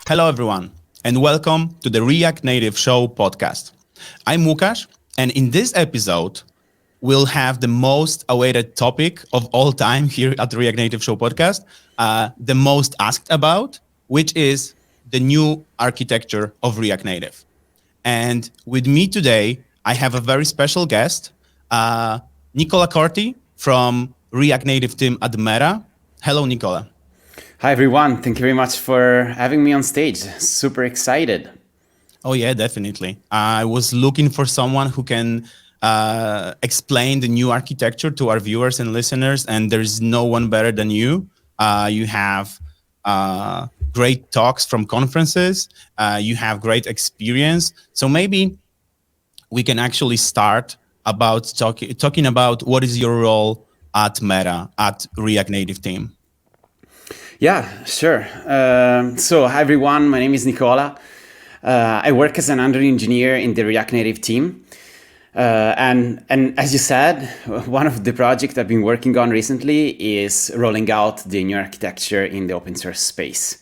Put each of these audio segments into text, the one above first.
Hello, everyone, and welcome to the React Native Show podcast. I'm Łukasz, and in this episode, we'll have the most awaited topic of all time here at the React Native Show podcast, the most asked about, which is the new architecture of React Native. And with me today, I have a very special guest, Nicola Corti from React Native team at Meta. Hello, Nicola. Hi, everyone. Thank you very much for having me on stage. Super excited. Oh, yeah, definitely. I was looking for someone who can explain the new architecture to our viewers and listeners, and there's no one better than you. You have great talks from conferences. You have great experience. So maybe we can actually start about talking about what is your role at Meta, at React Native team. Yeah, sure. So hi, everyone. My name is Nicola. I work as an Android engineer in the React Native team. And as you said, one of the projects I've been working on recently is rolling out the new architecture in the open source space.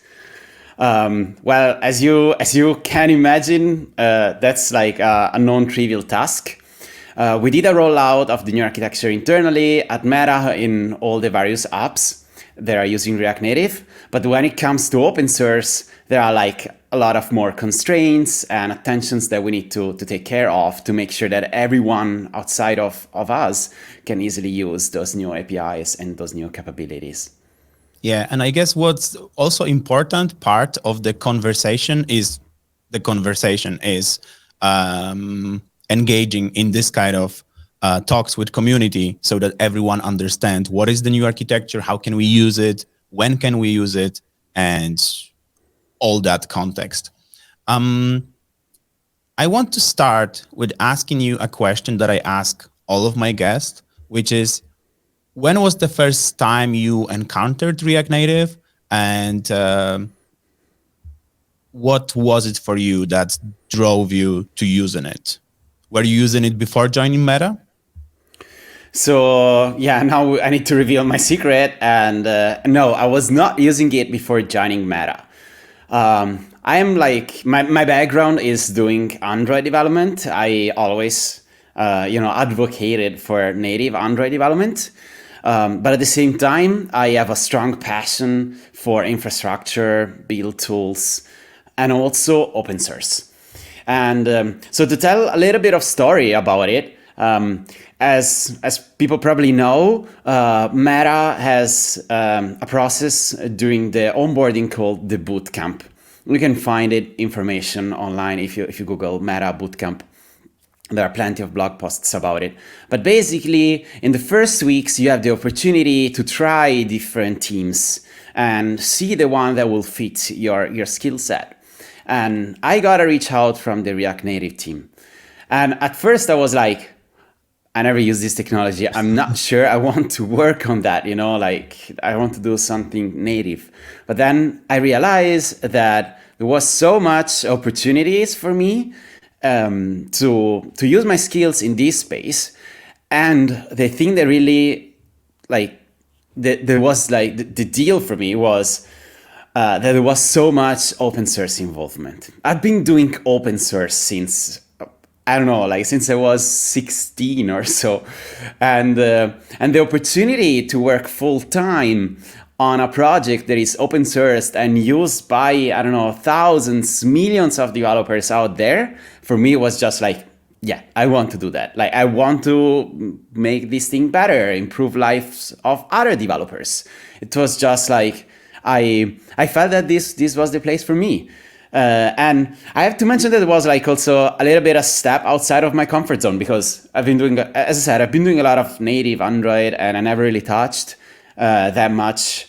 Well, as you can imagine, that's like a non-trivial task. We did a rollout of the new architecture internally at Meta in all the various apps that are using React Native. But when it comes to open source, there are like a lot of more constraints and attentions that we need to take care of to make sure that everyone outside of us can easily use those new APIs and those new capabilities. Yeah, and I guess what's also important part of the conversation is engaging in this kind of talks with community so that everyone understands what is the new architecture, how can we use it, when can we use it, and all that context. I want to start with asking you a question that I ask all of my guests, which is, when was the first time you encountered React Native, and what was it for you that drove you to using it? Were you using it before joining Meta? So yeah, now I need to reveal my secret. And no, I was not using it before joining Meta. I am like, my background is doing Android development. I always, advocated for native Android development. But at the same time, I have a strong passion for infrastructure, build tools, and also open source. And so to tell a little bit of story about it, as people probably know, Meta has a process during the onboarding called the bootcamp. You can find it information online if you Google Meta bootcamp. There are plenty of blog posts about it. But basically, in the first weeks, you have the opportunity to try different teams and see the one that will fit your skill set. And I got a reach out from the React Native team. And at first, I was like, I never use this technology. I'm not sure I want to work on that, like I want to do something native. But then I realized that there was so much opportunities for me to use my skills in this space. And the thing that really the deal for me was that there was so much open source involvement. I've been doing open source since since I was 16 or so. And the opportunity to work full time on a project that is open sourced and used by, thousands, millions of developers out there, for me was just like, yeah, I want to do that. Like, I want to make this thing better, improve lives of other developers. It was just like, I felt that this was the place for me. And I have to mention that it was like also a little bit a step outside of my comfort zone, because I've been doing, as I said, I've been doing a lot of native Android, and I never really touched that much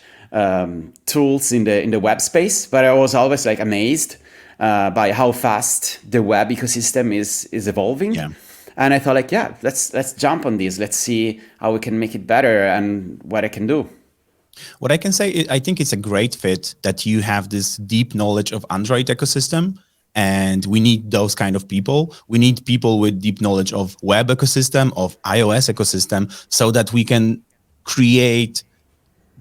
tools in the web space. But I was always like amazed by how fast the web ecosystem is evolving. Yeah. And I thought, like, yeah, let's jump on this. Let's see how we can make it better and what I can do. What I can say, I think it's a great fit that you have this deep knowledge of Android ecosystem And we need those kind of people. We need people with deep knowledge of web ecosystem, of iOS ecosystem, so that we can create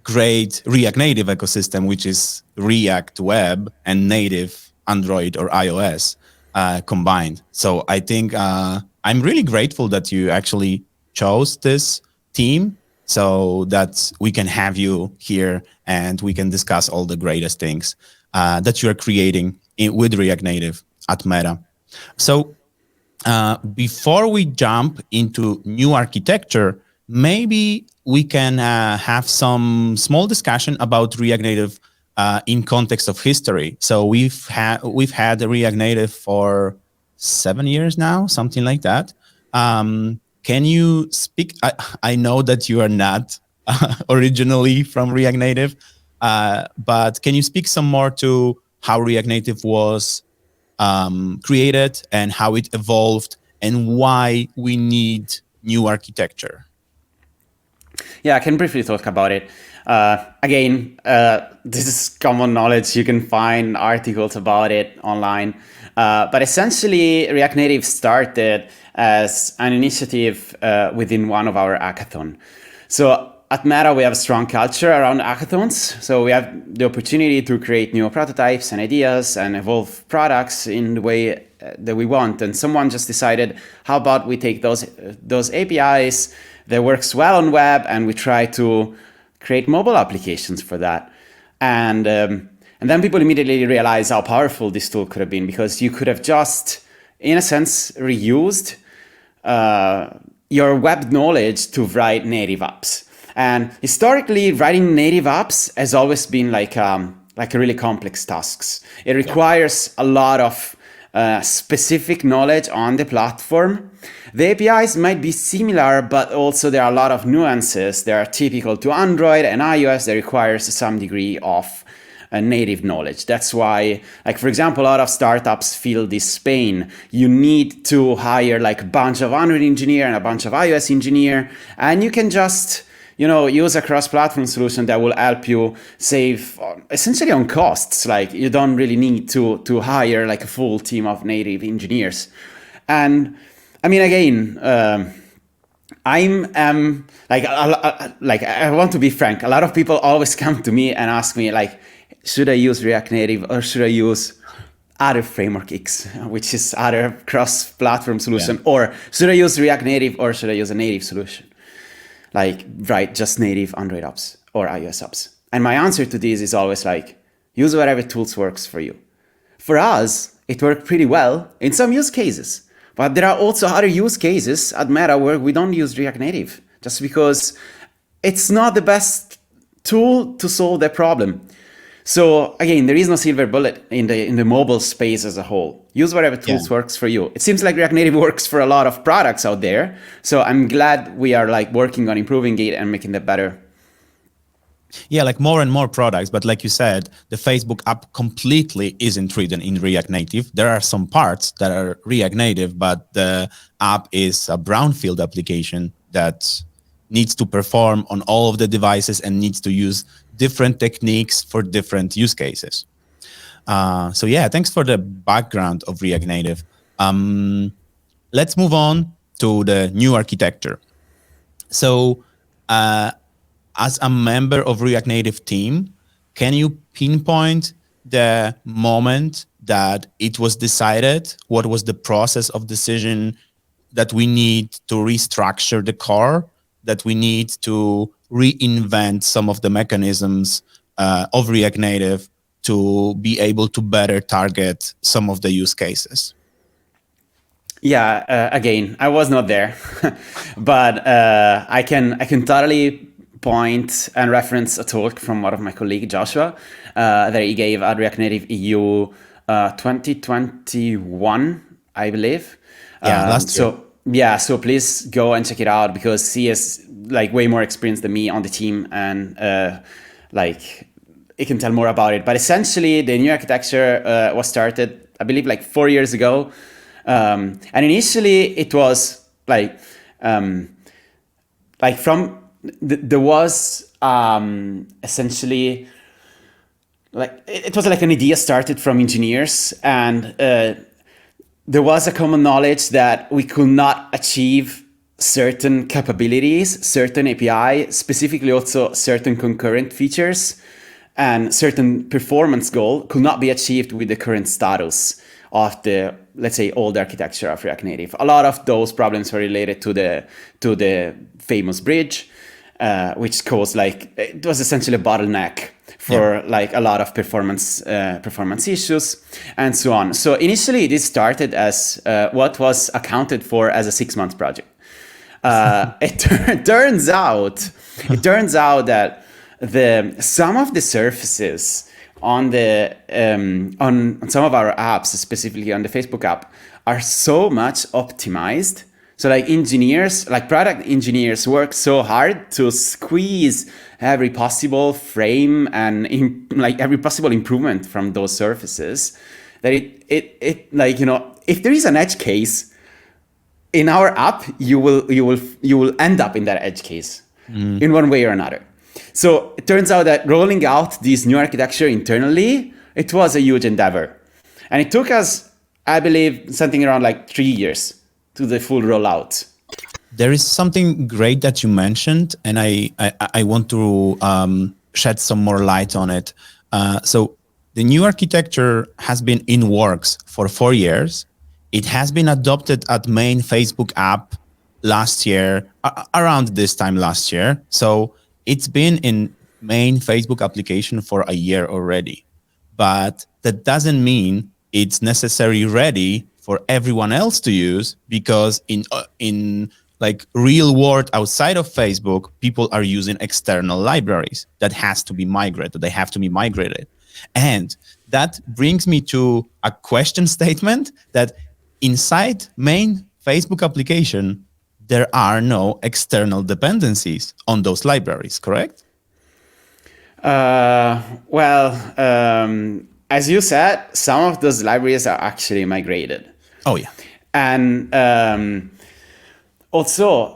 great React Native ecosystem, which is React Web and native Android or iOS combined. So I think I'm really grateful that you actually chose this team so that we can have you here and we can discuss all the greatest things that you are creating with React Native at Meta. So before we jump into new architecture, maybe we can have some small discussion about React Native in context of history. So we've had React Native for 7 years now, something like that. Can you speak? I know that you are not originally from React Native, but can you speak some more to how React Native was created and how it evolved and why we need new architecture? Yeah, I can briefly talk about it. Again, this is common knowledge. You can find articles about it online. But essentially, React Native started as an initiative within one of our hackathon. So at Meta, we have a strong culture around hackathons. So we have the opportunity to create new prototypes and ideas and evolve products in the way that we want. And someone just decided, how about we take those APIs that works well on web and we try to create mobile applications for that. And then people immediately realized how powerful this tool could have been, because you could have just, in a sense, reused your web knowledge to write native apps. And historically, writing native apps has always been like a really complex tasks. It requires a lot of specific knowledge on the platform. The APIs might be similar, but also there are a lot of nuances that are typical to Android and iOS that requires some degree of native knowledge. That's why, like, for example, a lot of startups feel this pain. You need to hire like a bunch of Android engineer and a bunch of iOS engineer, and you can just use a cross-platform solution that will help you save essentially on costs. Like, you don't really need to hire like a full team of native engineers. And I mean, again, I want to be frank. A lot of people always come to me and ask me, like, should I use React Native or should I use other framework X, which is other cross-platform solution, or should I use React Native or should I use a native solution? Like, write just native Android apps or iOS apps. And my answer to this is always like, use whatever tools works for you. For us, it worked pretty well in some use cases. But there are also other use cases at Meta where we don't use React Native, just because it's not the best tool to solve the problem. So again, there is no silver bullet in the mobile space as a whole. Use whatever tools works for you. It seems like React Native works for a lot of products out there. So I'm glad we are like working on improving it and making that better. Yeah, like more and more products. But like you said, the Facebook app completely isn't written in React Native. There are some parts that are React Native, but the app is a brownfield application that needs to perform on all of the devices and needs to use different techniques for different use cases. So yeah, thanks for the background of React Native. Let's move on to the new architecture. So as a member of React Native team, can you pinpoint the moment that it was decided? What was the process of decision that we need to restructure the core, that we need to reinvent some of the mechanisms of React Native to be able to better target some of the use cases? Yeah, again, I was not there, but I can totally point and reference a talk from one of my colleague Joshua that he gave at React Native EU 2021, I believe. Yeah, last year. So yeah, so please go and check it out, because he is like way more experienced than me on the team, and like he can tell more about it. But essentially, the new architecture was started, I believe, like 4 years ago. And initially it was like from there was essentially it was like an idea started from engineers, and there was a common knowledge that we could not achieve certain capabilities, certain API, specifically also certain concurrent features, and certain performance goal could not be achieved with the current status of the, let's say, old architecture of React Native. A lot of those problems were related to the famous bridge, which caused it was essentially a bottleneck for a lot of performance issues and so on. So initially this started as what was accounted for as a 6-month project. It turns out that some of the surfaces on some of our apps, specifically on the Facebook app, are so much optimized. So engineers, product engineers work so hard to squeeze every possible frame and every possible improvement from those surfaces that it if there is an edge case in our app, you will end up in that edge case in one way or another. So it turns out that rolling out this new architecture internally, it was a huge endeavor. And it took us, I believe, something around 3 years to the full rollout. There is something great that you mentioned, and I want to shed some more light on it. So the new architecture has been in works for 4 years. It has been adopted at main Facebook app last year, around this time last year. So it's been in main Facebook application for a year already. But that doesn't mean it's necessarily ready for everyone else to use, because in real world outside of Facebook, people are using external libraries that has to be migrated. They have to be migrated. And that brings me to a question statement that inside main Facebook application, there are no external dependencies on those libraries, correct? As you said, some of those libraries are actually migrated. Oh, yeah. And also,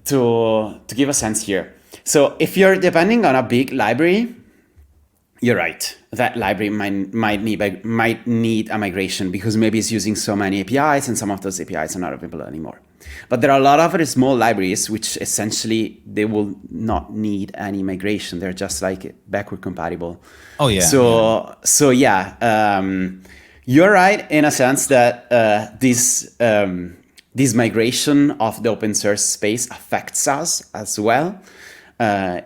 to give a sense here, so if you're depending on a big library, you're right. That library might need a migration because maybe it's using so many APIs, and some of those APIs are not available anymore. But there are a lot of other small libraries which essentially they will not need any migration. They're just backward compatible. Oh yeah. So you're right in a sense that this migration of the open source space affects us as well. As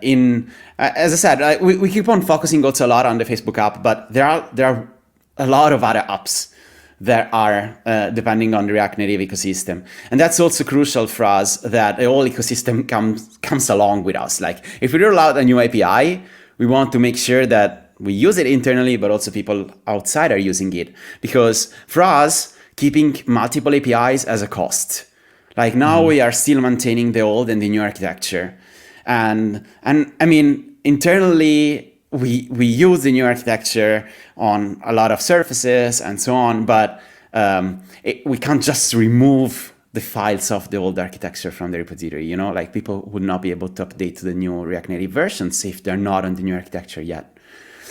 I said, we keep on focusing also a lot on the Facebook app, but there are a lot of other apps that are depending on the React Native ecosystem, and that's also crucial for us that the whole ecosystem comes along with us. If we roll out a new API, we want to make sure that we use it internally, but also people outside are using it, because for us, keeping multiple APIs as a cost. Now we are still maintaining the old and the new architecture. And I mean, internally, we use the new architecture on a lot of surfaces and so on, but we can't just remove the files of the old architecture from the repository. People would not be able to update to the new React Native versions if they're not on the new architecture yet.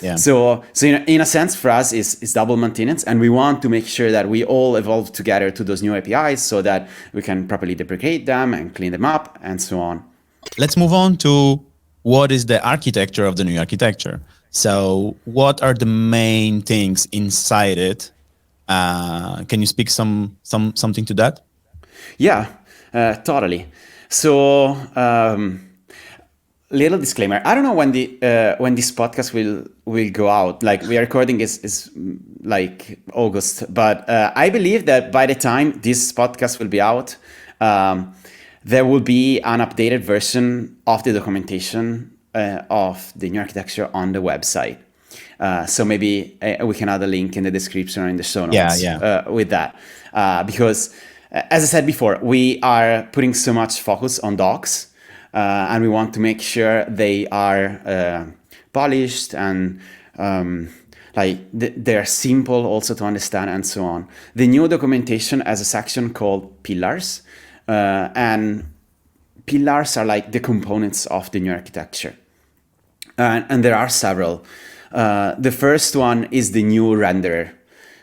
Yeah. So in a sense, for us, is double maintenance, and we want to make sure that we all evolve together to those new APIs so that we can properly deprecate them and clean them up and so on. Let's move on to what is the architecture of the new architecture. So what are the main things inside it? Can you speak something to that? Yeah, totally. So little disclaimer. I don't know when this podcast will go out. We are recording is August, but I believe that by the time this podcast will be out, there will be an updated version of the documentation of the new architecture on the website. So maybe we can add a link in the description or in the show notes with that. Because as I said before, we are putting so much focus on docs, and we want to make sure they are polished and they're simple also to understand and so on. The new documentation has a section called pillars. And pillars are the components of the new architecture. And there are several. The first one is the new renderer.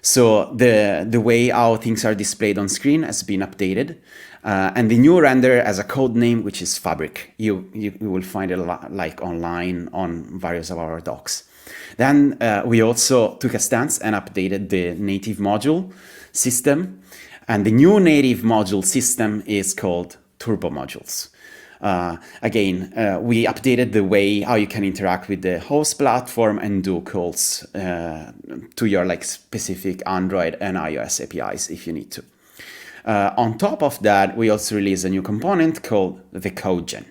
So the way how things are displayed on screen has been updated. And the new renderer has a code name, which is Fabric. You will find it like online on various of our docs. Then we also took a stance and updated the native module system. And the new native module system is called Turbo Modules. Again, we updated the way how you can interact with the host platform and do calls to your like specific Android and iOS APIs if you need to. On top of that, we also released a new component called the codegen.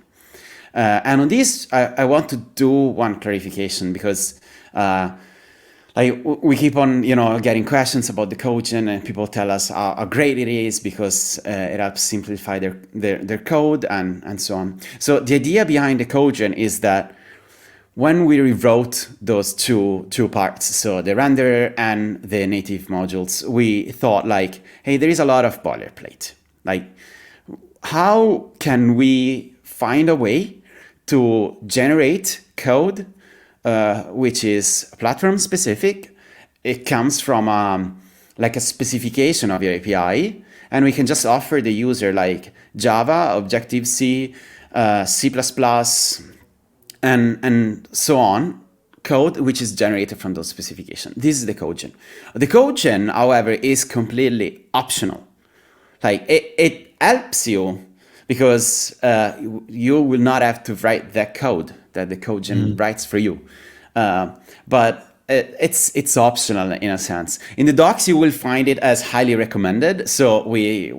And on this, I want to do one clarification because like we keep on, getting questions about the codegen, and people tell us how great it is because it helps simplify their code and so on. So the idea behind the codegen is that when we rewrote those two parts, so the renderer and the native modules, we thought like, hey, there is a lot of boilerplate. Like, how can we find a way to generate code which is platform specific? It comes from like a specification of your API, and we can just offer the user like Java, Objective-C, C++, and so on, code which is generated from those specifications. This is the codegen. The codegen, however, is completely optional. Like it helps you because you will not have to write that code that the codegen writes for you. But it's optional in a sense. In the docs, you will find it as highly recommended. So we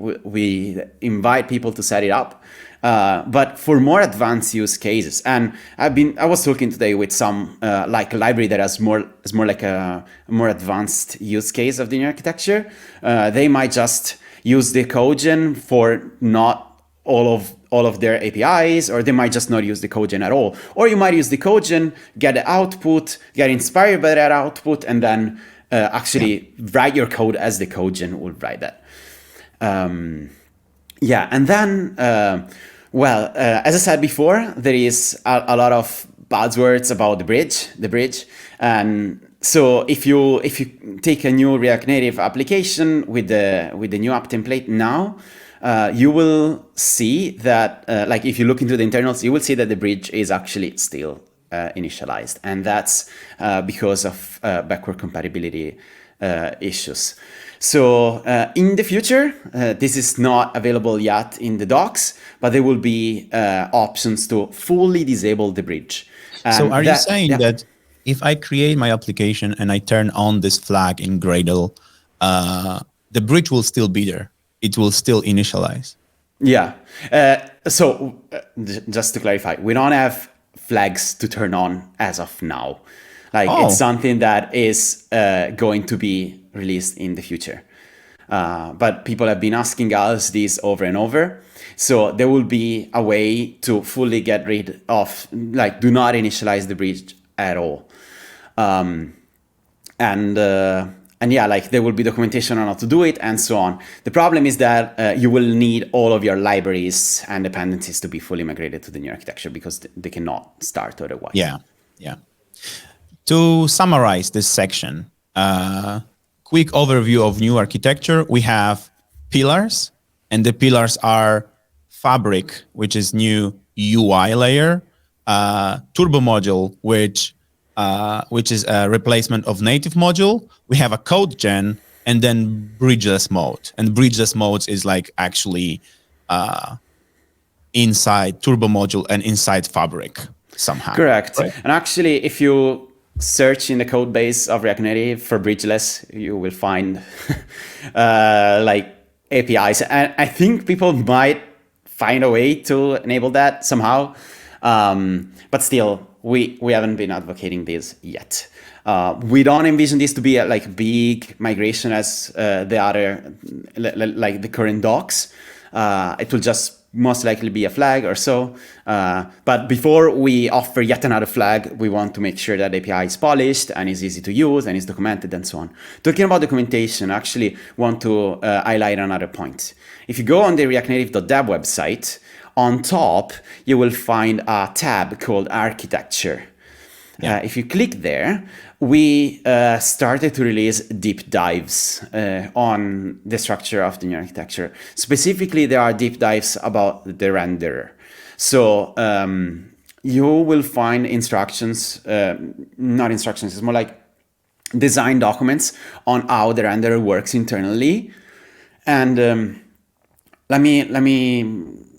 invite people to set it up. But for more advanced use cases, and I was talking today with some like a library that has more like a more advanced use case of the new architecture. They might just use the codegen for not all of their APIs, or they might just not use the codegen at all. Or you might use the codegen, get the output, get inspired by that output, and then actually write your code as the codegen will write that. And then, as I said before, there is a lot of buzzwords about the bridge. And so if you take a new React Native application with the new app template now, you will see that, like if you look into the internals, you will see that the bridge is actually still initialized. And that's because of backward compatibility issues. So in the future, this is not available yet in the docs, but there will be options to fully disable the bridge. So are you saying that if I create my application and I turn on this flag in Gradle, the bridge will still be there? It will still initialize? Yeah. So just to clarify, we don't have flags to turn on as of now. Like it's something that is going to be released in the future. But people have been asking us this over and over. So there will be a way to fully get rid of, like, do not initialize the bridge at all. And yeah, like there will be documentation on how to do it and so on. The problem is that you will need all of your libraries and dependencies to be fully migrated to the new architecture because they cannot start otherwise. Yeah. To summarize this section, quick overview of new architecture. We have pillars, and the pillars are Fabric, which is new UI layer, Turbo module, which is a replacement of native module. We have a codegen, and then bridgeless mode. And bridgeless mode is like actually inside Turbo module and inside Fabric somehow. Correct. Right? And actually, if you search in the code base of React Native for bridgeless, you will find like APIs. And I think people might find a way to enable that somehow. But still, we haven't been advocating this yet. We don't envision this to be a big migration as the other, like the current docs. It will just most likely be a flag or so. But before we offer yet another flag, we want to make sure that API is polished and is easy to use and is documented and so on. Talking about documentation, I actually want to highlight another point. If you go on the reactnative.dev website, on top, you will find a tab called Architecture. If you click there, we started to release deep dives on the structure of the new architecture. Specifically, there are deep dives about the renderer. So you will find instructions, not instructions, it's more like design documents on how the renderer works internally. And let me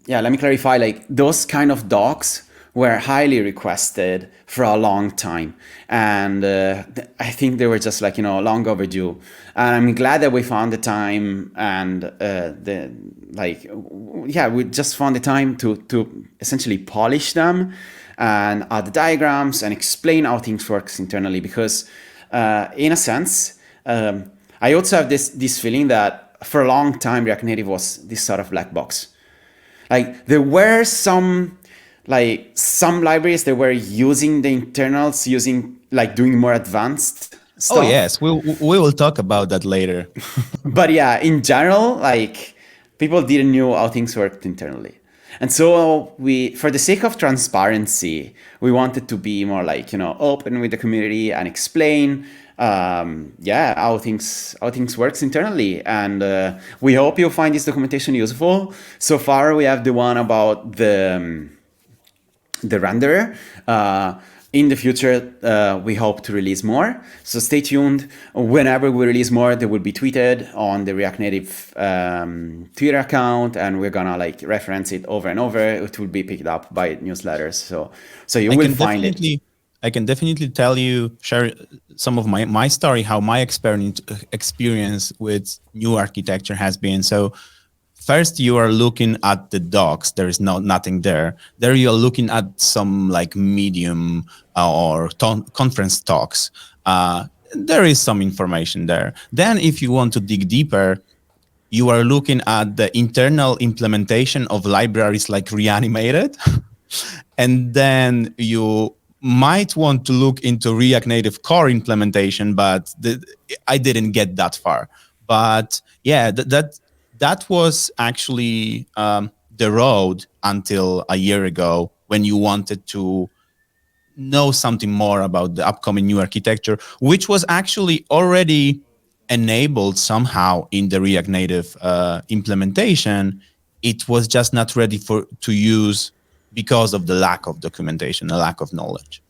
clarify, like those kind of docs were highly requested for a long time, and I think they were just like long overdue. And I'm glad that we found the time, and we just found the time to essentially polish them and add the diagrams and explain how things works internally. Because in a sense, I also have this feeling that for a long time React Native was this sort of black box. Like there were some libraries that were using the internals, doing more advanced stuff. Oh yes, we will talk about that later. But yeah, in general, like people didn't know how things worked internally. And so for the sake of transparency, we wanted to be more like, open with the community and explain how things works internally. And we hope you'll find this documentation useful. So far, we have the one about the renderer. In the future, we hope to release more. So stay tuned. Whenever we release more, they will be tweeted on the React Native Twitter account, and we're gonna reference it over and over. It will be picked up by newsletters. So you will find it. I can definitely share some of my story, how my experience with new architecture has been. So first, you are looking at the docs. There is nothing there. There you are looking at some Medium or conference talks. There is some information there. Then if you want to dig deeper, you are looking at the internal implementation of libraries like Reanimated. And then you might want to look into React Native core implementation, but I didn't get that far. But yeah, that was actually the road until a year ago, when you wanted to know something more about the upcoming new architecture, which was actually already enabled somehow in the React Native implementation. It was just not ready to use because of the lack of documentation, the lack of knowledge.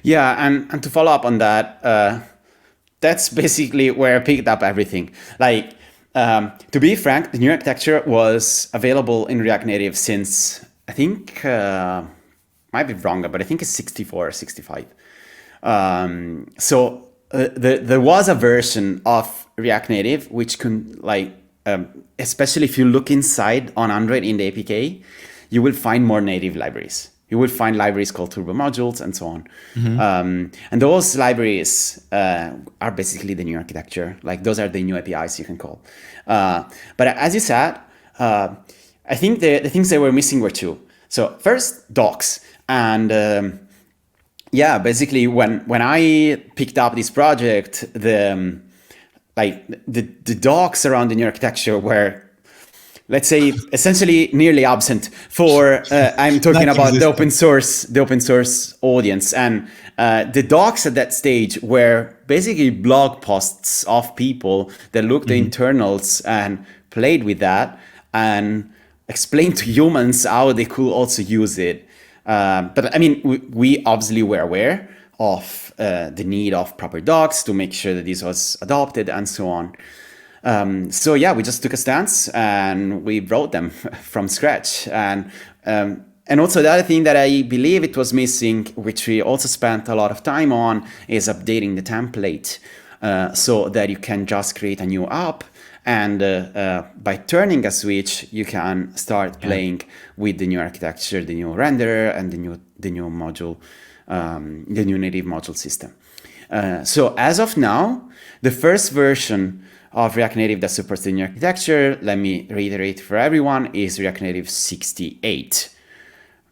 Yeah, and to follow up on that, that's basically where I picked up everything. To be frank, the new architecture was available in React Native since, I think, might be wrong, but I think it's 64 or 65. There was a version of React Native which especially if you look inside on Android in the APK, you will find more native libraries. You will find libraries called turbo modules and so on. Mm-hmm. And those libraries are basically the new architecture. Those are the new APIs you can call. But as you said, I think the things that were missing were two. So first, docs. And basically when I picked up this project, the docs around the new architecture were, let's say, essentially nearly absent for I'm talking about the open source audience. And the docs at that stage were basically blog posts of people that looked at internals and played with that and explained to humans how they could also use it. But I mean, we obviously were aware of the need of proper docs to make sure that this was adopted and so on. We just took a stance and we wrote them from scratch. And also the other thing that I believe it was missing, which we also spent a lot of time on, is updating the template so that you can just create a new app. And by turning a switch, you can start playing with the new architecture, the new renderer, and the new module, the new native module system. So as of now, the first version of React Native that supports the new architecture, let me reiterate for everyone, is React Native 68.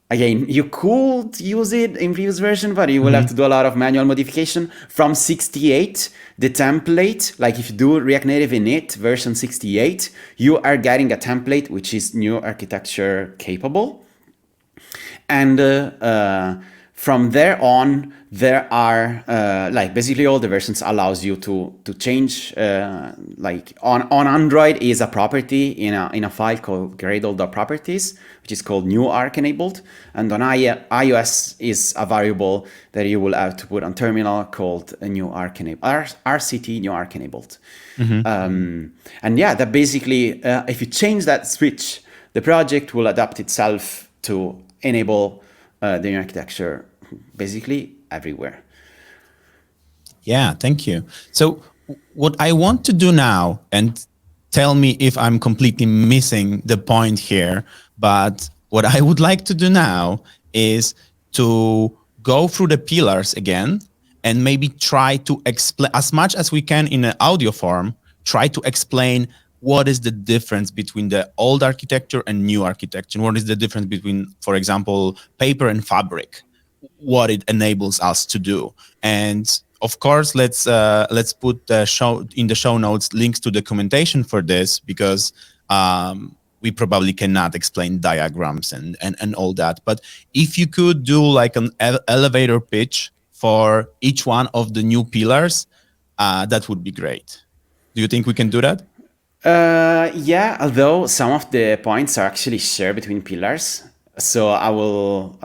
Again, you could use it in previous version, but you will have to do a lot of manual modification. From 68, the template, if you do React Native init version 68, you are getting a template which is new architecture capable. And from there on, there are like basically all the versions allows you to change. Like on Android is a property in a file called gradle.properties, which is called new arc enabled, and on iOS is a variable that you will have to put on terminal called a new arc enabled, RCT new arc enabled. And yeah, that basically if you change that switch, the project will adapt itself to enable the new architecture basically everywhere. Yeah, thank you. So what I want to do now, and tell me if I'm completely missing the point here, but what I would like to do now is to go through the pillars again and maybe try to explain as much as we can in an audio form, try to explain what is the difference between the old architecture and new architecture? What is the difference between, for example, paper and fabric? What it enables us to do? And of course, let's put in the show notes links to documentation for this, because we probably cannot explain diagrams and all that. But if you could do like an elevator pitch for each one of the new pillars, that would be great. Do you think we can do that? Yeah, although some of the points are actually shared between pillars, so I will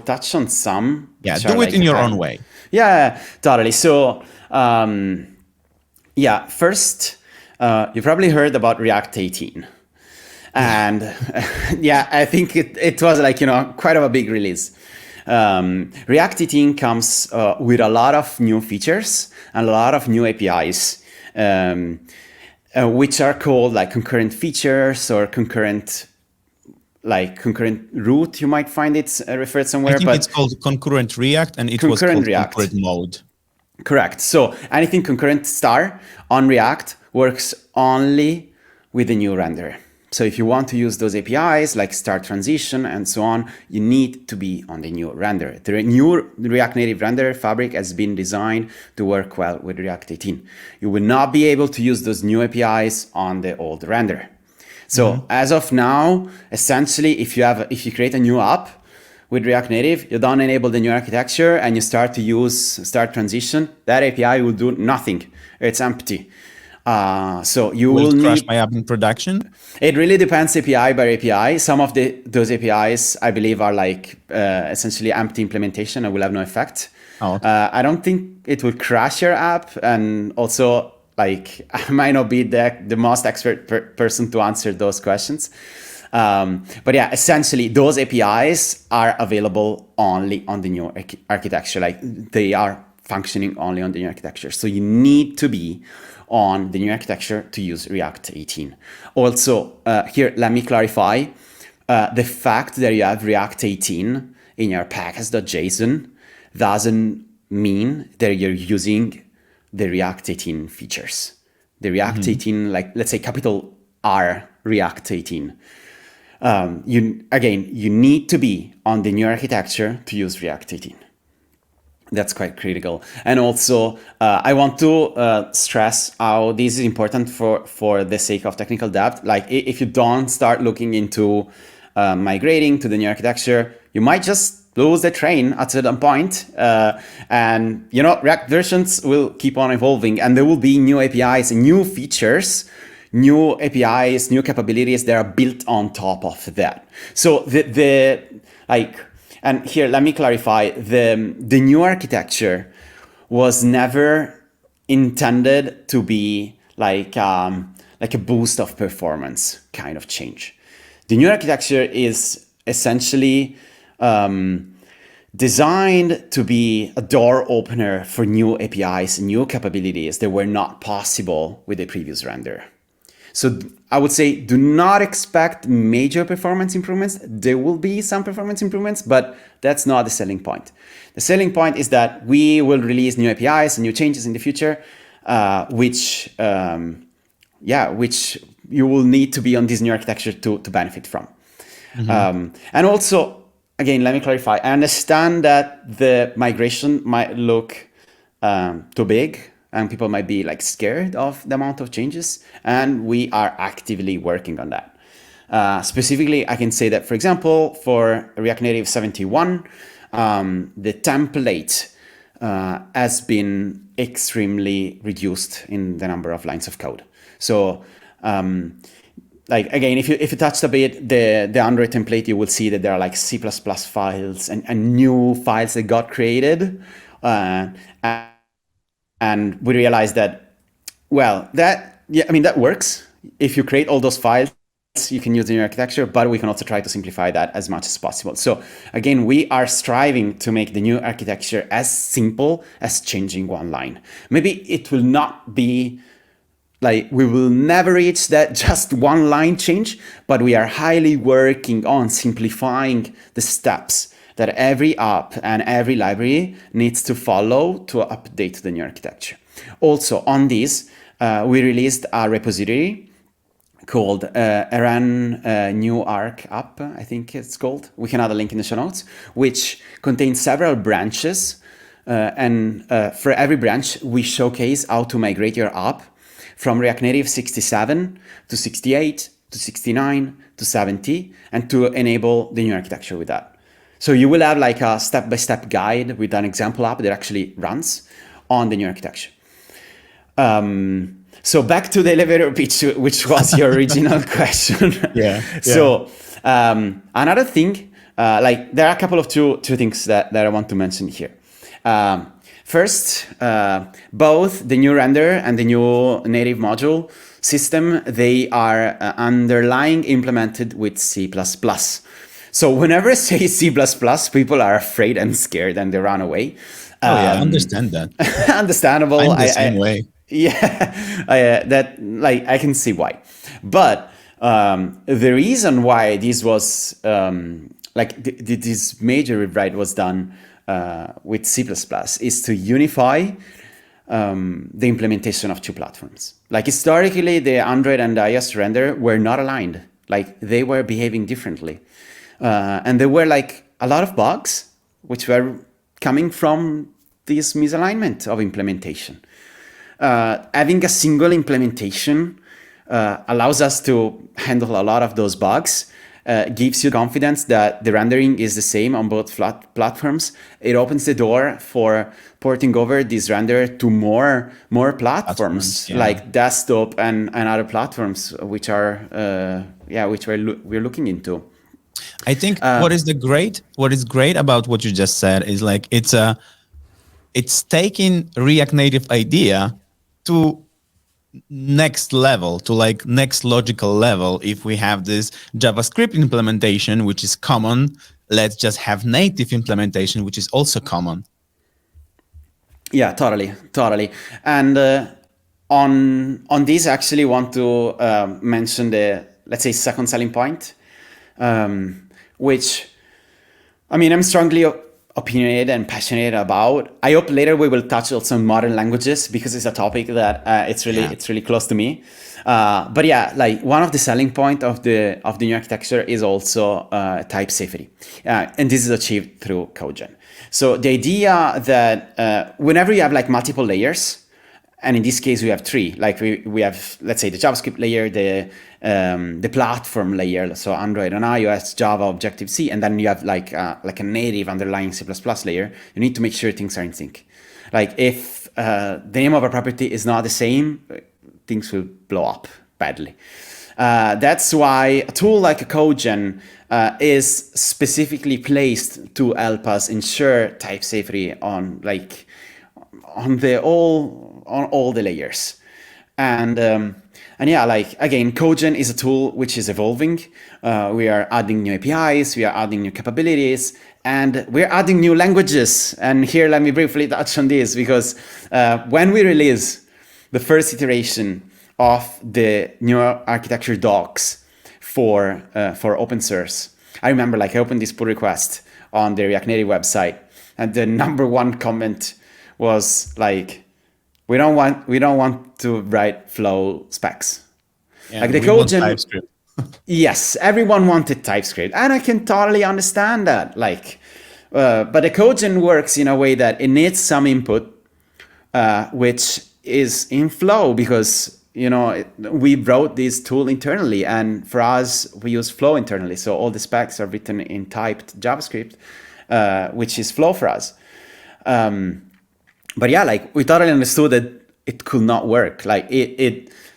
touch on some. Yeah, do it in your own way. Yeah, totally. So yeah, first you probably heard about React 18, and yeah, I think it was like quite of a big release. React 18 comes with a lot of new features and a lot of new APIs. Which are called like concurrent features or concurrent root. You might find it referred somewhere. I think it's called concurrent React, and it was called concurrent mode. Correct. So anything concurrent star on React works only with the new render. So if you want to use those APIs like start transition and so on, you need to be on the new render. The new React Native render fabric has been designed to work well with React 18. You will not be able to use those new APIs on the old render. So as of now, essentially, if you create a new app with React Native, you don't enable the new architecture and you start to use start transition, that API will do nothing. It's empty. So you will crash need my app in production. It really depends API by API. Some of those APIs, I believe, are like essentially empty implementation and will have no effect. Oh, okay. I don't think it will crash your app, and also like I might not be the most expert person to answer those questions. But yeah, essentially those APIs are available only on the new architecture. Like they are functioning only on the new architecture. So you need to be on the new architecture to use React 18. Also, here, let me clarify, the fact that you have React 18 in your package.json doesn't mean that you're using the React 18 features. The React 18, like let's say capital R React 18. You need to be on the new architecture to use React 18. That's quite critical. And also, I want to stress how this is important for the sake of technical depth. Like if you don't start looking into migrating to the new architecture, you might just lose the train at a certain point. And React versions will keep on evolving, and there will be new APIs, new features, new APIs, new capabilities that are built on top of that. So and here, let me clarify, the new architecture was never intended to be like a boost of performance kind of change. The new architecture is essentially designed to be a door opener for new APIs, new capabilities that were not possible with the previous render. So I would say do not expect major performance improvements. There will be some performance improvements, but that's not the selling point. The selling point is that we will release new APIs and new changes in the future, which you will need to be on this new architecture to benefit from. And also, again, let me clarify. I understand that the migration might look too big, and people might be like scared of the amount of changes, and we are actively working on that. Specifically, I can say that, for example, for React Native 71, the template has been extremely reduced in the number of lines of code. So like again, if you touched a bit the Android template, you will see that there are like C++ files and new files that got created. And we realized that, well, that works. If you create all those files, you can use the new architecture, but we can also try to simplify that as much as possible. So again, we are striving to make the new architecture as simple as changing one line. Maybe it will not be like, we will never reach that just one line change, but we are highly working on simplifying the steps that every app and every library needs to follow to update the new architecture. Also on this, we released a repository called run new arc app, I think it's called. We can add a link in the show notes, which contains several branches. And for every branch, we showcase how to migrate your app from React Native 67 to 68 to 69 to 70, and to enable the new architecture with that. So you will have like a step-by-step guide with an example app that actually runs on the new architecture. So back to the elevator pitch, which was your original question. Yeah. So another thing, like there are a couple of two things that I want to mention here. First, both the new render and the new native module system, they are underlying implemented with C++. So whenever I say C++, people are afraid and scared and they run away. I understand that. Understandable. I'm the same way. Yeah, that like I can see why. But the reason why this was this major rewrite was done with C++ is to unify the implementation of two platforms. Like historically, the Android and iOS render were not aligned. Like they were behaving differently. And there were like a lot of bugs which were coming from this misalignment of implementation. Having a single implementation allows us to handle a lot of those bugs, gives you confidence that the rendering is the same on both platforms. It opens the door for porting over this render to more platforms, like desktop and other platforms, which are we're looking into. I think what is great about what you just said is like it's taking React Native idea to next level, to like next logical level. If we have this JavaScript implementation, which is common, let's just have native implementation, which is also common. Yeah, totally. And on this, I actually want to mention the, let's say, second selling point, which, I mean, I'm strongly opinionated and passionate about. I hope later we will touch also on modern languages, because it's a topic that it's really close to me. But yeah, like one of the selling point of the new architecture is also type safety, and this is achieved through codegen. So the idea that whenever you have like multiple layers, and in this case we have three, like we have, let's say, the JavaScript layer, the platform layer, so Android and iOS, Java, Objective-C, and then you have like a native underlying C++ layer. You need to make sure things are in sync. Like if the name of a property is not the same, things will blow up badly. That's why a tool like codegen is specifically placed to help us ensure type safety on all the layers. And yeah, like again, codegen is a tool which is evolving. We are adding new APIs, we are adding new capabilities, and we're adding new languages. And here, let me briefly touch on this, because when we release the first iteration of the new architecture docs for open source, I remember like I opened this pull request on the React Native website, and the number one comment was like, we don't want to write flow specs. Yeah, like the codegen, TypeScript. Yes, everyone wanted TypeScript, and I can totally understand that. Like, but the codegen works in a way that it needs some input, which is in Flow, because we wrote this tool internally, and for us we use Flow internally. So all the specs are written in typed JavaScript, which is Flow for us. But yeah, like we totally understood that it could not work. Like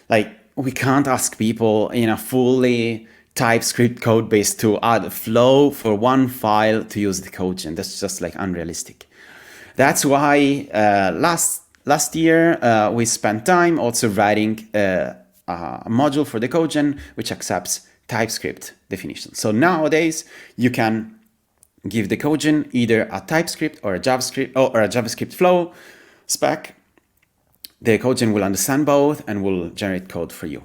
like we can't ask people in a fully TypeScript code base to add a flow for one file to use the codegen. That's just like unrealistic. That's why last year we spent time also writing a module for the codegen which accepts TypeScript definition. So nowadays you can give the codegen either a TypeScript or a JavaScript flow spec. The codegen will understand both and will generate code for you.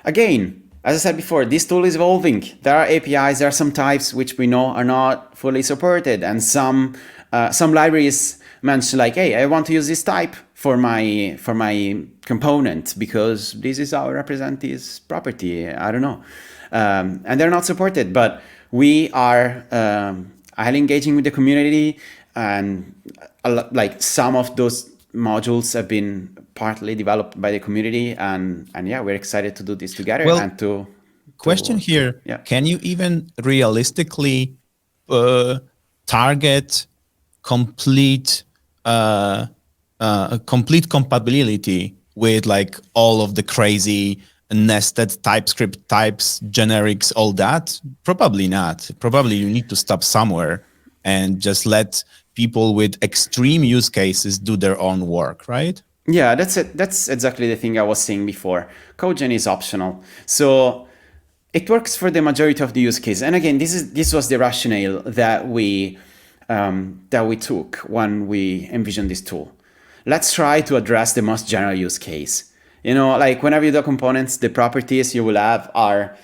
Again, as I said before, this tool is evolving. There are APIs, there are some types which we know are not fully supported, and some libraries mention like, hey, I want to use this type for my component because this is how I represent this property. I don't know, and they're not supported. But we are highly engaging with the community, and like some of those modules have been partly developed by the community, and yeah, we're excited to do this together. Well, and to question here, yeah. Can you even realistically target complete complete compatibility with like all of the crazy nested TypeScript types, generics, all that? Probably not. Probably you need to stop somewhere and just let people with extreme use cases do their own work, right? Yeah, that's it. That's exactly the thing I was saying before. Codegen is optional, so it works for the majority of the use case. And again, this was the rationale that we took when we envisioned this tool. Let's try to address the most general use case. You know, like whenever you do components, the properties you will have are,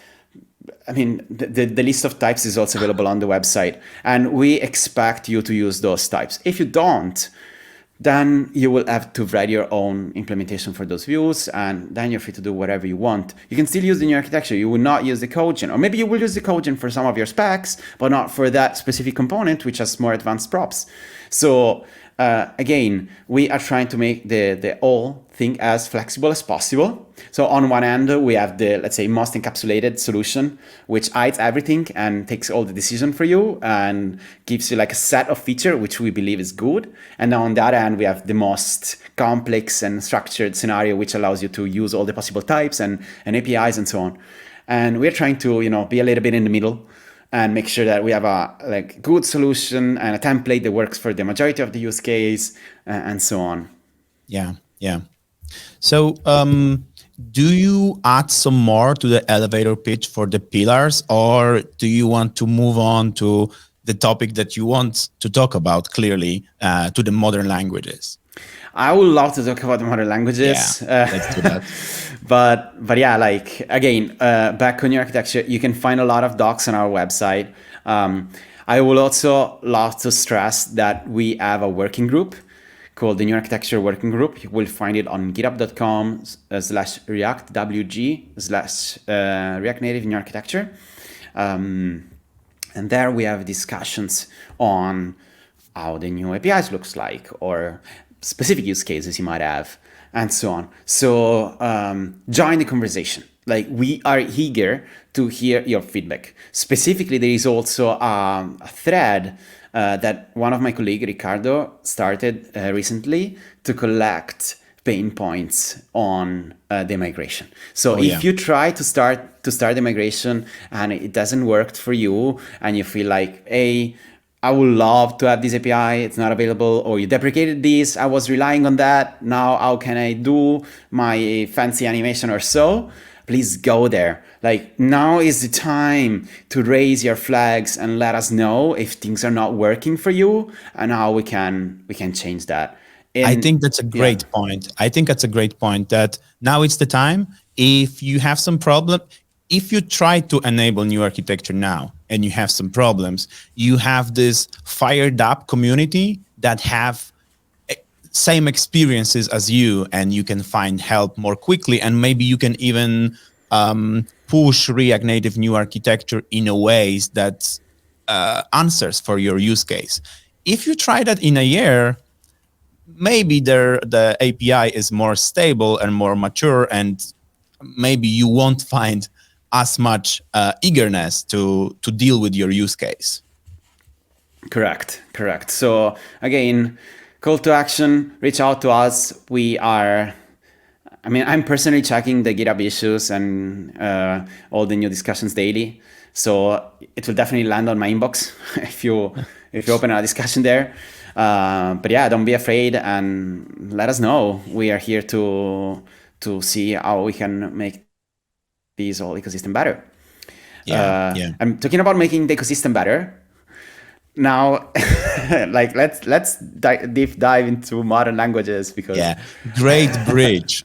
I mean, the list of types is also available on the website, and we expect you to use those types. If you don't, then you will have to write your own implementation for those views, and then you're free to do whatever you want. You can still use the new architecture. You will not use the codegen, or maybe you will use the codegen for some of your specs, but not for that specific component, which has more advanced props. So again, we are trying to make the whole thing as flexible as possible. So on one end, we have the, let's say, most encapsulated solution, which hides everything and takes all the decision for you and gives you like a set of feature, which we believe is good. And on the other end, we have the most complex and structured scenario, which allows you to use all the possible types and APIs and so on. And we're trying to, you know, be a little bit in the middle and make sure that we have a like good solution and a template that works for the majority of the use case and so on. Yeah, yeah. So do you add some more to the elevator pitch for the pillars, or do you want to move on to the topic that you want to talk about clearly, to the modern languages? I would love to talk about the modern languages. Yeah, let's do that. But yeah, like again, back on your architecture, you can find a lot of docs on our website. I will also love to stress that we have a working group called the New Architecture Working Group. You will find it on github.com/reactwg/React Native New Architecture. And there we have discussions on how the new APIs looks like, or specific use cases you might have, and so on. So join the conversation. Like, we are eager to hear your feedback. Specifically, there is also a thread that one of my colleagues, Ricardo, started recently to collect pain points on the migration. So if you try to start the migration and it doesn't work for you, and you feel like, hey, I would love to have this API, it's not available, or you deprecated this, I was relying on that, now how can I do my fancy animation or so? Please go there. Like, now is the time to raise your flags and let us know if things are not working for you and how we can change that. I think that's a great point. I think that's a great point, that now it's the time. If you have some problem, if you try to enable new architecture now and you have some problems, you have this fired up community that have same experiences as you, and you can find help more quickly, and maybe you can even push React Native new architecture in a ways that answers for your use case. If you try that in a year, maybe the API is more stable and more mature, and maybe you won't find as much eagerness to deal with your use case. Correct. So again, call to action, reach out to us. I'm personally checking the GitHub issues and all the new discussions daily. So it will definitely land on my inbox if you open a discussion there. But yeah, don't be afraid and let us know. We are here to see how we can make this whole ecosystem better. I'm talking about making the ecosystem better. Now, like let's deep dive into modern languages because great bridge.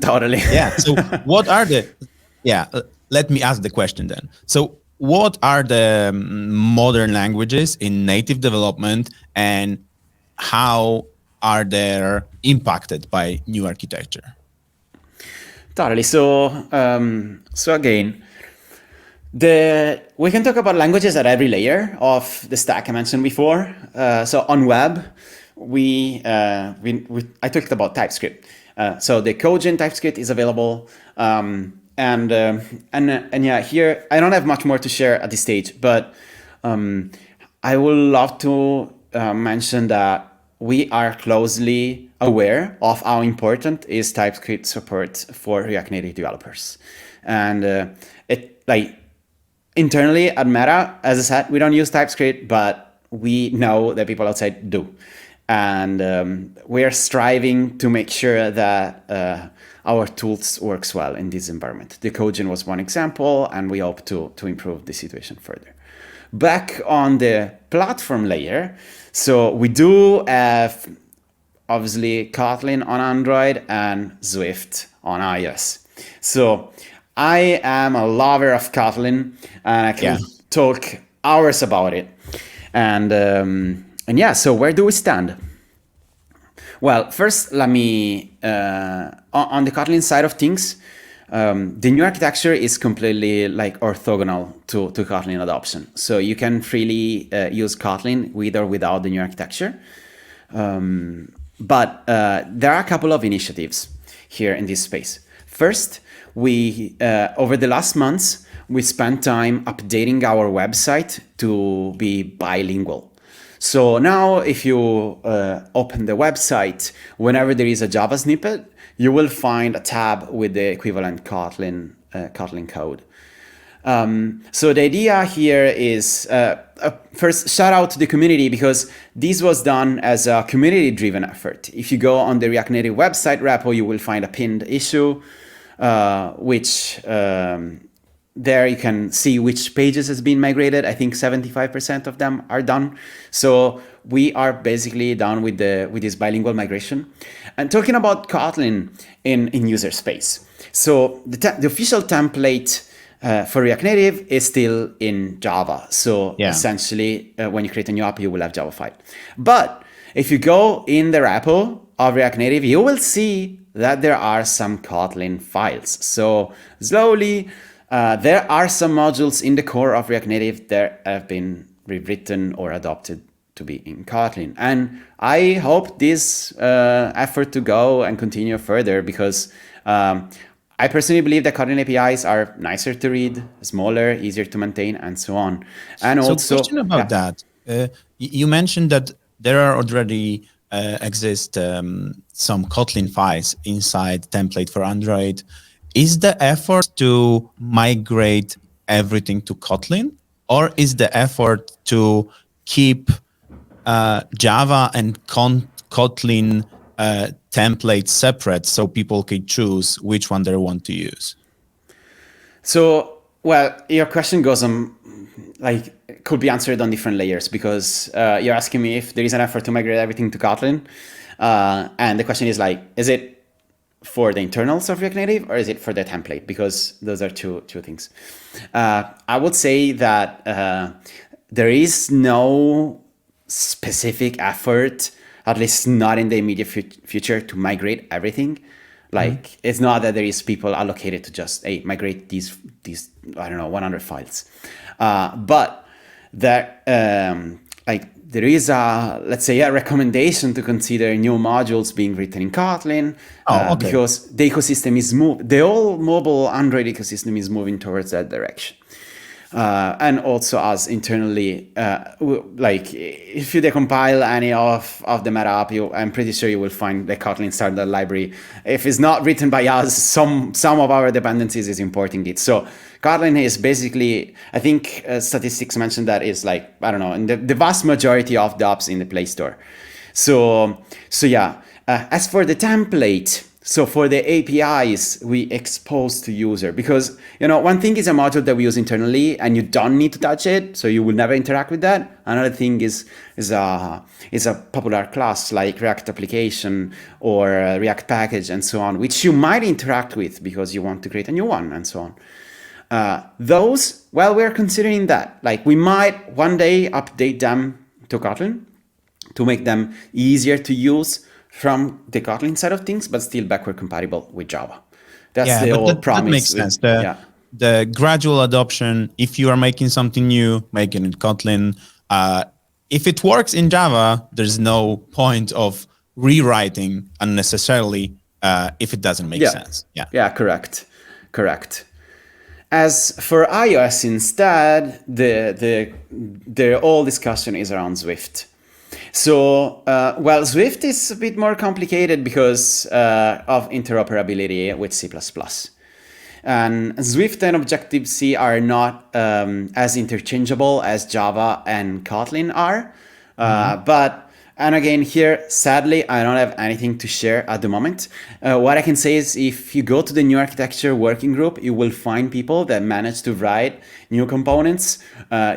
Totally. So what are let me ask the question then. So what are the modern languages in native development and how are they impacted by new architecture? Totally. So again, we can talk about languages at every layer of the stack I mentioned before. So on web, I talked about TypeScript. So the codegen TypeScript is available. And here I don't have much more to share at this stage, but I would love to mention that we are closely aware of how important is TypeScript support for React Native developers. And internally at Meta, as I said, we don't use TypeScript, but we know that people outside do. And we are striving to make sure that our tools works well in this environment. The codegen was one example, and we hope to improve the situation further. Back on the platform layer, so we do have obviously Kotlin on Android and Swift on iOS. So I am a lover of Kotlin, and I can talk hours about it. And so where do we stand? Well, first, let me, on the Kotlin side of things, the new architecture is completely orthogonal to Kotlin adoption. So you can freely use Kotlin with or without the new architecture. But there are a couple of initiatives here in this space. First, we over the last months, we spent time updating our website to be bilingual. So now if you open the website, whenever there is a Java snippet, you will find a tab with the equivalent Kotlin code. So the idea here is, first, shout out to the community because this was done as a community-driven effort. If you go on the React Native website repo, you will find a pinned issue, which there you can see which pages has been migrated. I think 75% of them are done. So we are basically done with this bilingual migration. And talking about Kotlin in user space. So the official template for React Native is still in Java. So essentially, when you create a new app, you will have Java file. But if you go in the repo of React Native, you will see that there are some Kotlin files. So slowly, there are some modules in the core of React Native that have been rewritten or adopted to be in Kotlin. And I hope this effort to go and continue further because I personally believe that Kotlin APIs are nicer to read, smaller, easier to maintain, and so on. And so also, question about that. You mentioned that there are already exist some Kotlin files inside template for Android. Is the effort to migrate everything to Kotlin, or is the effort to keep Java and Kotlin templates separate so people can choose which one they want to use? So, well, your question goes on, could be answered on different layers because you're asking me if there is an effort to migrate everything to Kotlin. And the question is is it for the internals of React Native or is it for the template? Because those are two things. I would say that there is no specific effort, at least not in the immediate future, to migrate everything. It's not that there is people allocated to just migrate these I don't know 100 files, but that there is let's say a recommendation to consider new modules being written in Kotlin because the ecosystem is the whole mobile Android ecosystem is moving towards that direction. And also us internally, like if you decompile any of the meta app, I'm pretty sure you will find the Kotlin standard library. If it's not written by us, some of our dependencies is importing it. So Kotlin is basically, I think statistics mentioned that is like, I don't know, in the vast majority of the apps in the Play Store. So yeah, as for the template, so for the APIs we expose to user, because one thing is a module that we use internally and you don't need to touch it, so you will never interact with that. Another thing is a popular class like React application or React package and so on, which you might interact with because you want to create a new one and so on. Those, well, we're considering that. Like we might one day update them to Kotlin to make them easier to use from the Kotlin side of things, but still backward compatible with Java. That's the whole promise. That makes sense. The gradual adoption, if you are making something new, make it in Kotlin. If it works in Java, there's no point of rewriting unnecessarily if it doesn't make sense. Yeah, correct. As for iOS instead, the whole discussion is around Swift. So, well, Swift is a bit more complicated because of interoperability with C++. And Swift and Objective-C are not as interchangeable as Java and Kotlin are. And again, here, sadly, I don't have anything to share at the moment. What I can say is if you go to the new architecture working group, you will find people that manage to write new components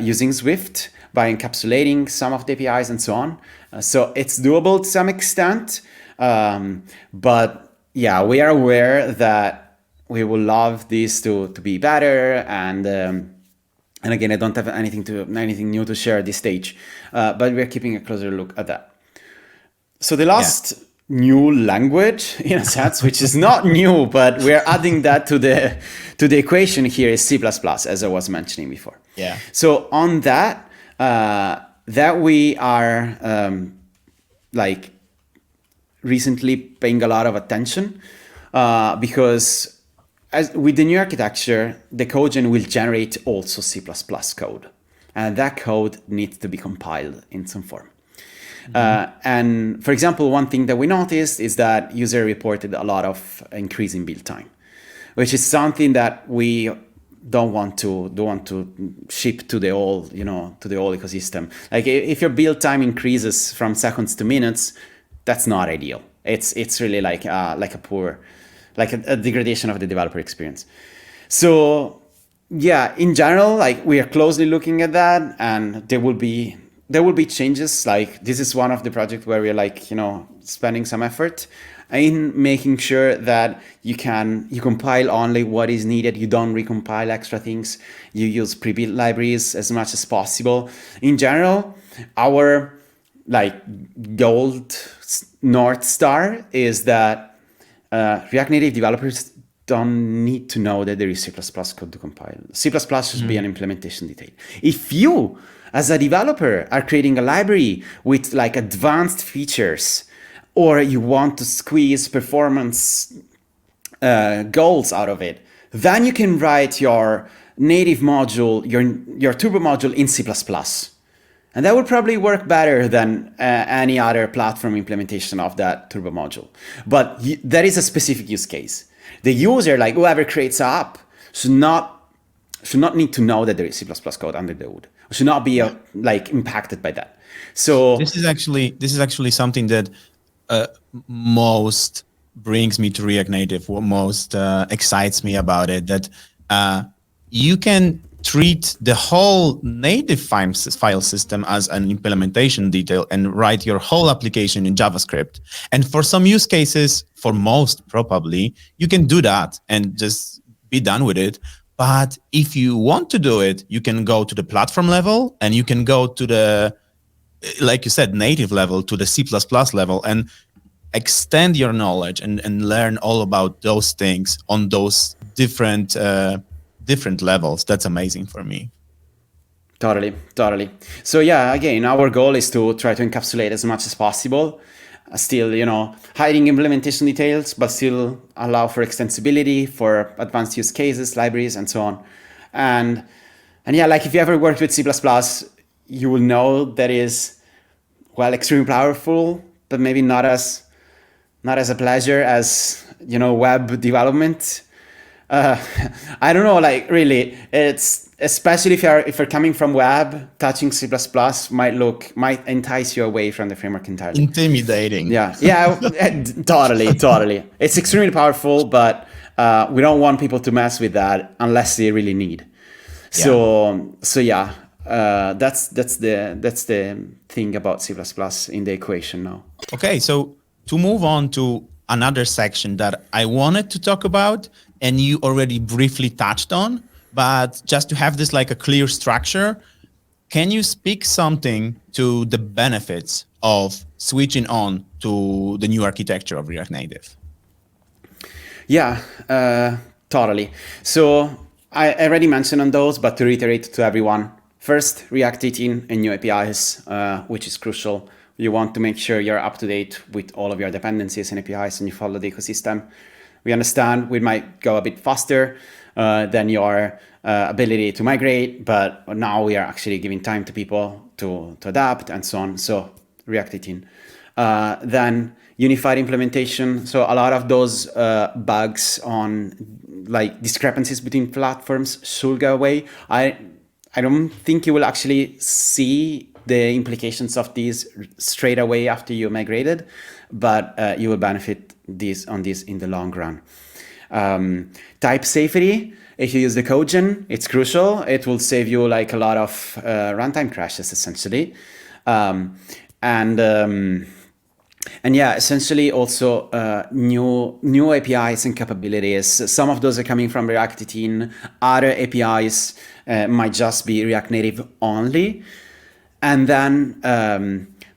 using Swift by encapsulating some of the APIs and so on. So it's doable to some extent. But yeah, we are aware that we would love this to be better. And again, I don't have anything new to share at this stage. But we're keeping a closer look at that. So the last new language, in a sense, which is not new, but we're adding that to the equation here is C++, as I was mentioning before. Yeah. So on that we are like recently paying a lot of attention because as with the new architecture, the codegen will generate also C++ code, and that code needs to be compiled in some form. And for example, one thing that we noticed is that user reported a lot of increase in build time, which is something that we don't want to ship to the whole ecosystem. Like if your build time increases from seconds to minutes, that's not ideal. It's really like a degradation of the developer experience. So yeah, in general, like we are closely looking at that, and there will be changes. Like this is one of the projects where we're like, spending some effort in making sure that you compile only what is needed. You don't recompile extra things. You use pre-built libraries as much as possible. In general, our gold North Star is that React Native developers don't need to know that there is C++ code to compile. C++ should be an implementation detail. If you, as a developer, are creating a library with advanced features, or you want to squeeze performance goals out of it, then you can write your native module, your turbo module in C++. And that would probably work better than any other platform implementation of that turbo module. But that is a specific use case. The user, whoever creates an app, should not need to know that there is C++ code under the hood. Should not be impacted by that. So this is actually something that most brings me to React Native. What most excites me about it, that you can treat the whole native file system as an implementation detail and write your whole application in JavaScript. And for some use cases, for most probably, you can do that and just be done with it. But if you want to do it, you can go to the platform level, and you can go to the, like you said, native level, to the C++ level, and extend your knowledge and learn all about those things on those different levels. That's amazing for me. Totally. So yeah, again, our goal is to try to encapsulate as much as possible, still, hiding implementation details, but still allow for extensibility, for advanced use cases, libraries, and so on. And And yeah, like if you ever worked with C++, you will know that is, well, extremely powerful, but maybe not as a pleasure as, web development. I don't know, like really, it's especially if you're coming from web, touching C++ might entice you away from the framework entirely. Intimidating. Yeah, totally. It's extremely powerful, but we don't want people to mess with that unless they really need. So yeah, that's the thing about C++ in the equation now. Okay, so to move on to another section that I wanted to talk about, and you already briefly touched on, but just to have this like a clear structure, can you speak something to the benefits of switching on to the new architecture of React Native? Yeah, totally. So I already mentioned on those, but to reiterate to everyone, first, React 18 and new APIs, which is crucial. You want to make sure you're up to date with all of your dependencies and APIs and you follow the ecosystem. We understand we might go a bit faster than your ability to migrate, but now we are actually giving time to people to adapt and so on. So React 18. Then unified implementation. So a lot of those bugs on like discrepancies between platforms should go away. I don't think you will actually see the implications of these straight away after you migrated, but you will benefit on this in the long run. Type safety. If you use the codegen, it's crucial. It will save you like a lot of runtime crashes essentially. And yeah, essentially also new APIs and capabilities. Some of those are coming from React 18. Other APIs might just be React Native only. And then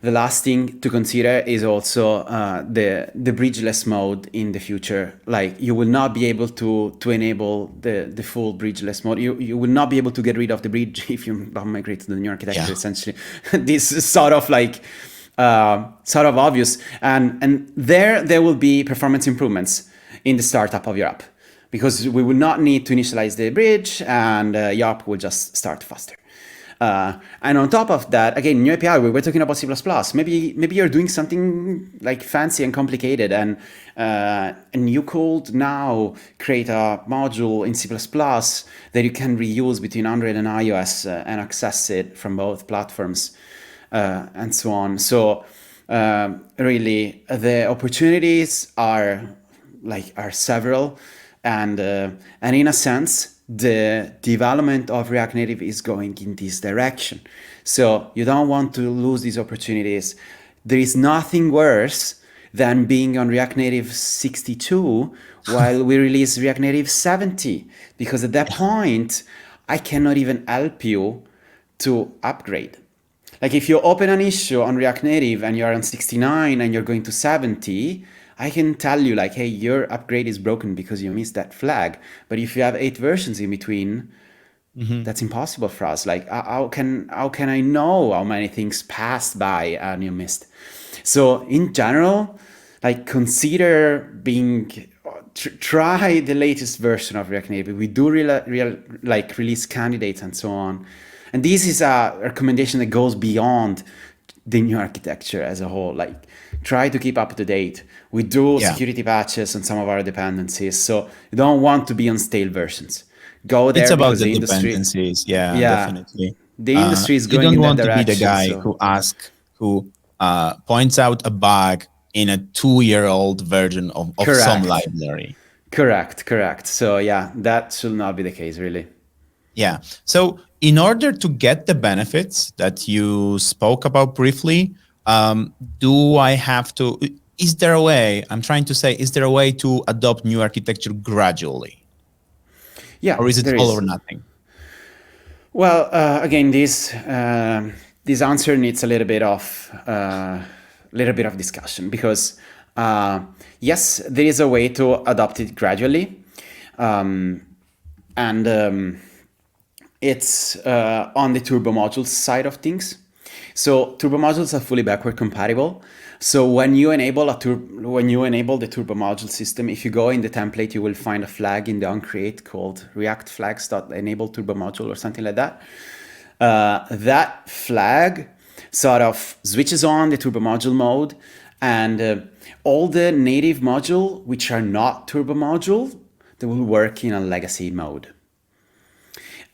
the last thing to consider is also the bridgeless mode in the future. Like you will not be able to enable the full bridgeless mode. You will not be able to get rid of the bridge if you don't migrate to the new architecture. Essentially, this is sort of obvious. And there will be performance improvements in the startup of your app because we will not need to initialize the bridge and your app will just start faster. And on top of that, again, new API, we were talking about C++. Maybe you're doing something like fancy and complicated and you could now create a module in C++ that you can reuse between Android and iOS and access it from both platforms and so on. So really the opportunities are several and in a sense, the development of React Native is going in this direction. So you don't want to lose these opportunities. There is nothing worse than being on React Native 62 while we release React Native 70, because at that point, I cannot even help you to upgrade. Like if you open an issue on React Native and you're on 69 and you're going to 70, I can tell you like, hey, your upgrade is broken because you missed that flag. But if you have 8 versions in between, that's impossible for us. Like how can I know how many things passed by and you missed? So in general, like consider try the latest version of React Native. We do like release candidates and so on. And this is a recommendation that goes beyond the new architecture as a whole. Like try to keep up to date. We do security patches on some of our dependencies. So you don't want to be on stale versions. Go there. It's about the industry. Dependencies. Yeah, definitely. The industry is going in that direction. You don't want to be the guy who points out a bug in a 2-year-old version of some library. Correct. So yeah, that should not be the case, really. Yeah. So in order to get the benefits that you spoke about briefly, is there a way to adopt new architecture gradually? Yeah. Or is it all or nothing? Well, again, this answer needs a little bit of discussion because yes, there is a way to adopt it gradually, and it's on the turbo modules side of things. So turbo modules are fully backward compatible, So when you enable the turbo module system, if you go in the template, you will find a flag in the onCreate called React flags.enable turbo module or something like that. That flag sort of switches on the turbo module mode, and all the native module which are not turbo module, they will work in a legacy mode.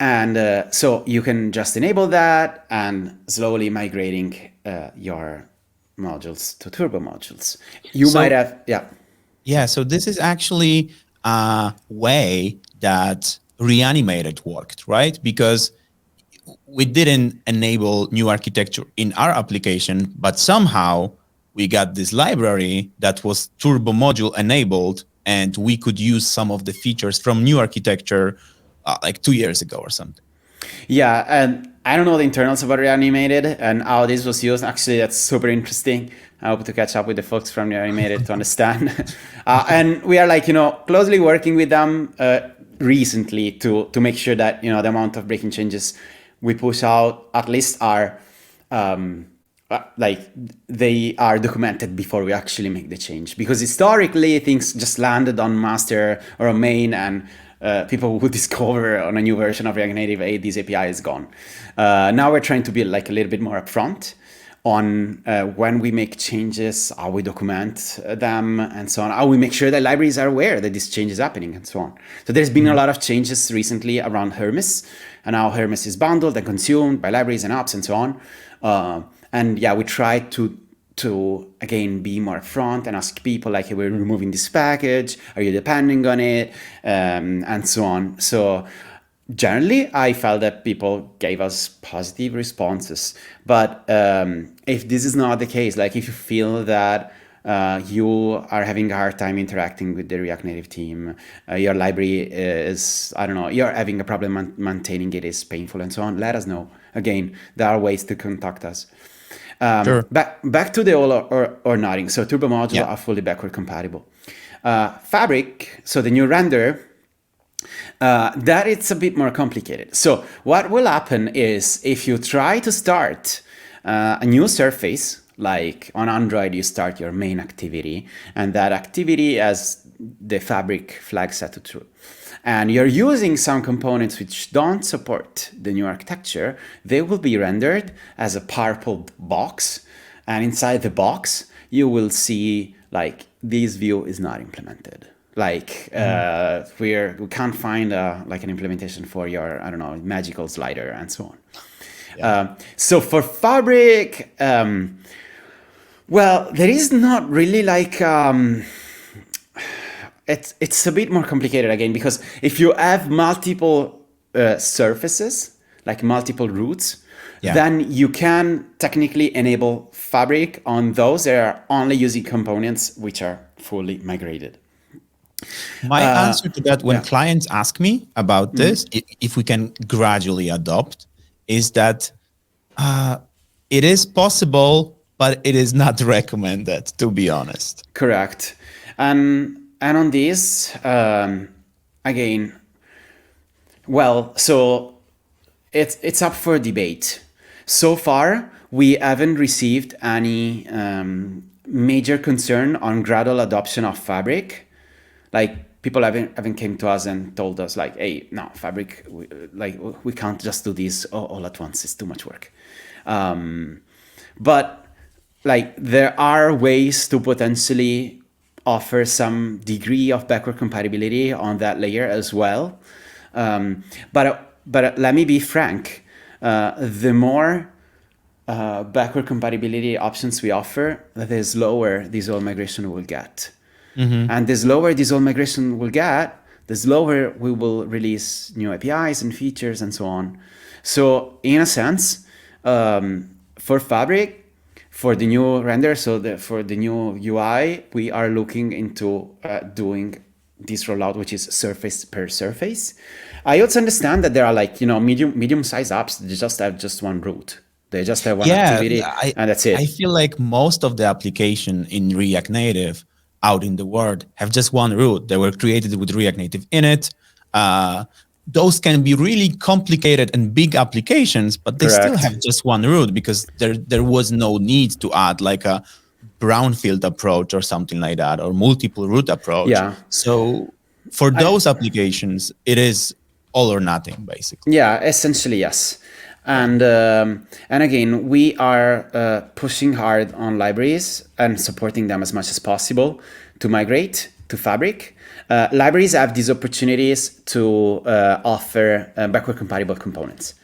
And so you can just enable that and slowly migrating your modules to turbo modules. You might have, Yeah, so this is actually a way that Reanimated worked, right? Because we didn't enable new architecture in our application, but somehow we got this library that was turbo module enabled, and we could use some of the features from new architecture like 2 years ago or something. Yeah, and I don't know the internals about Reanimated and how this was used. Actually, that's super interesting. I hope to catch up with the folks from Reanimated to understand. And we are closely working with them recently to make sure that the amount of breaking changes we push out at least are they are documented before we actually make the change. Because historically, things just landed on master or on main, and people would discover on a new version of React Native, hey, this API is gone. Now we're trying to be a little bit more upfront on when we make changes, how we document them, and so on, how we make sure that libraries are aware that this change is happening, and so on. So there's been a lot of changes recently around Hermes, and how Hermes is bundled and consumed by libraries and apps and so on. And yeah, we try to again be more upfront and ask people like, hey, we're removing this package, are you depending on it, and so on. So generally, I felt that people gave us positive responses. But if this is not the case, like if you feel that you are having a hard time interacting with the React Native team, your library is, I don't know, you're having a problem maintaining it, is painful and so on, let us know. Again, there are ways to contact us. Sure. Back to the all or nothing. So turbo modules are fully backward compatible. Fabric, so the new render, that it's a bit more complicated. So what will happen is if you try to start a new surface, like on Android, you start your main activity, and that activity has the Fabric flag set to true, and you're using some components which don't support the new architecture, they will be rendered as a purple box, and inside the box you will see like this view is not implemented. Like we can't find like an implementation for your, I don't know, magical slider and so on. Yeah. So for Fabric, well, there is not really like it's a bit more complicated again, because if you have multiple surfaces, like multiple routes, then you can technically enable Fabric on those that are only using components which are fully migrated. My answer to that, when clients ask me about this, if we can gradually adopt, is that it is possible, but it is not recommended, to be honest. Correct. And on this, again, well, so it's up for debate. So far, we haven't received any major concern on gradual adoption of Fabric. Like people haven't came to us and told us like, hey, no, Fabric, we can't just do this all at once. It's too much work. But like there are ways to potentially offer some degree of backward compatibility on that layer as well. But let me be frank, the more backward compatibility options we offer, the slower this whole migration will get. And the slower this whole migration will get, the slower we will release new APIs and features and so on. So in a sense, for Fabric, for the new render, for the new UI, we are looking into doing this rollout, which is surface per surface. I also understand that there are like, medium-sized apps that just have just one route. They just have one activity, and that's it. I feel like most of the application in React Native out in the world have just one route. They were created with React Native in it. Those can be really complicated and big applications, but they still have just one route because there was no need to add like a brownfield approach or something like that, or multiple root approach. Yeah. So for those applications, it is all or nothing, basically. Yeah, essentially, yes. And again, we are pushing hard on libraries and supporting them as much as possible to migrate to Fabric. Libraries have these opportunities to offer backward compatible components.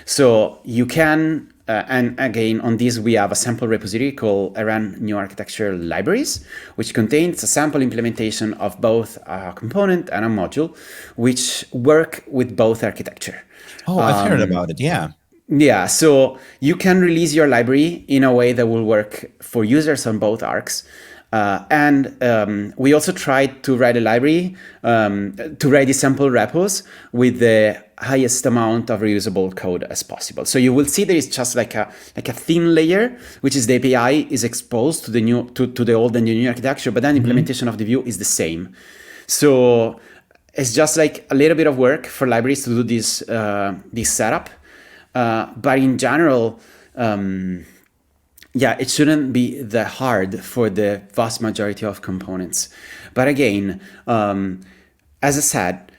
So you can, and again, on this, we have a sample repository called Around New Architecture Libraries, which contains a sample implementation of both a component and a module, which work with both architecture. Oh, I've heard about it. Yeah. Yeah, so you can release your library in a way that will work for users on both arcs. And we also tried to write a library, to write these sample repos with the highest amount of reusable code as possible. So you will see there is just like a thin layer, which is the API is exposed to the new to the old and the new architecture, but then implementation of the view is the same. So it's just like a little bit of work for libraries to do this setup. But in general, it shouldn't be that hard for the vast majority of components. But again, as I said,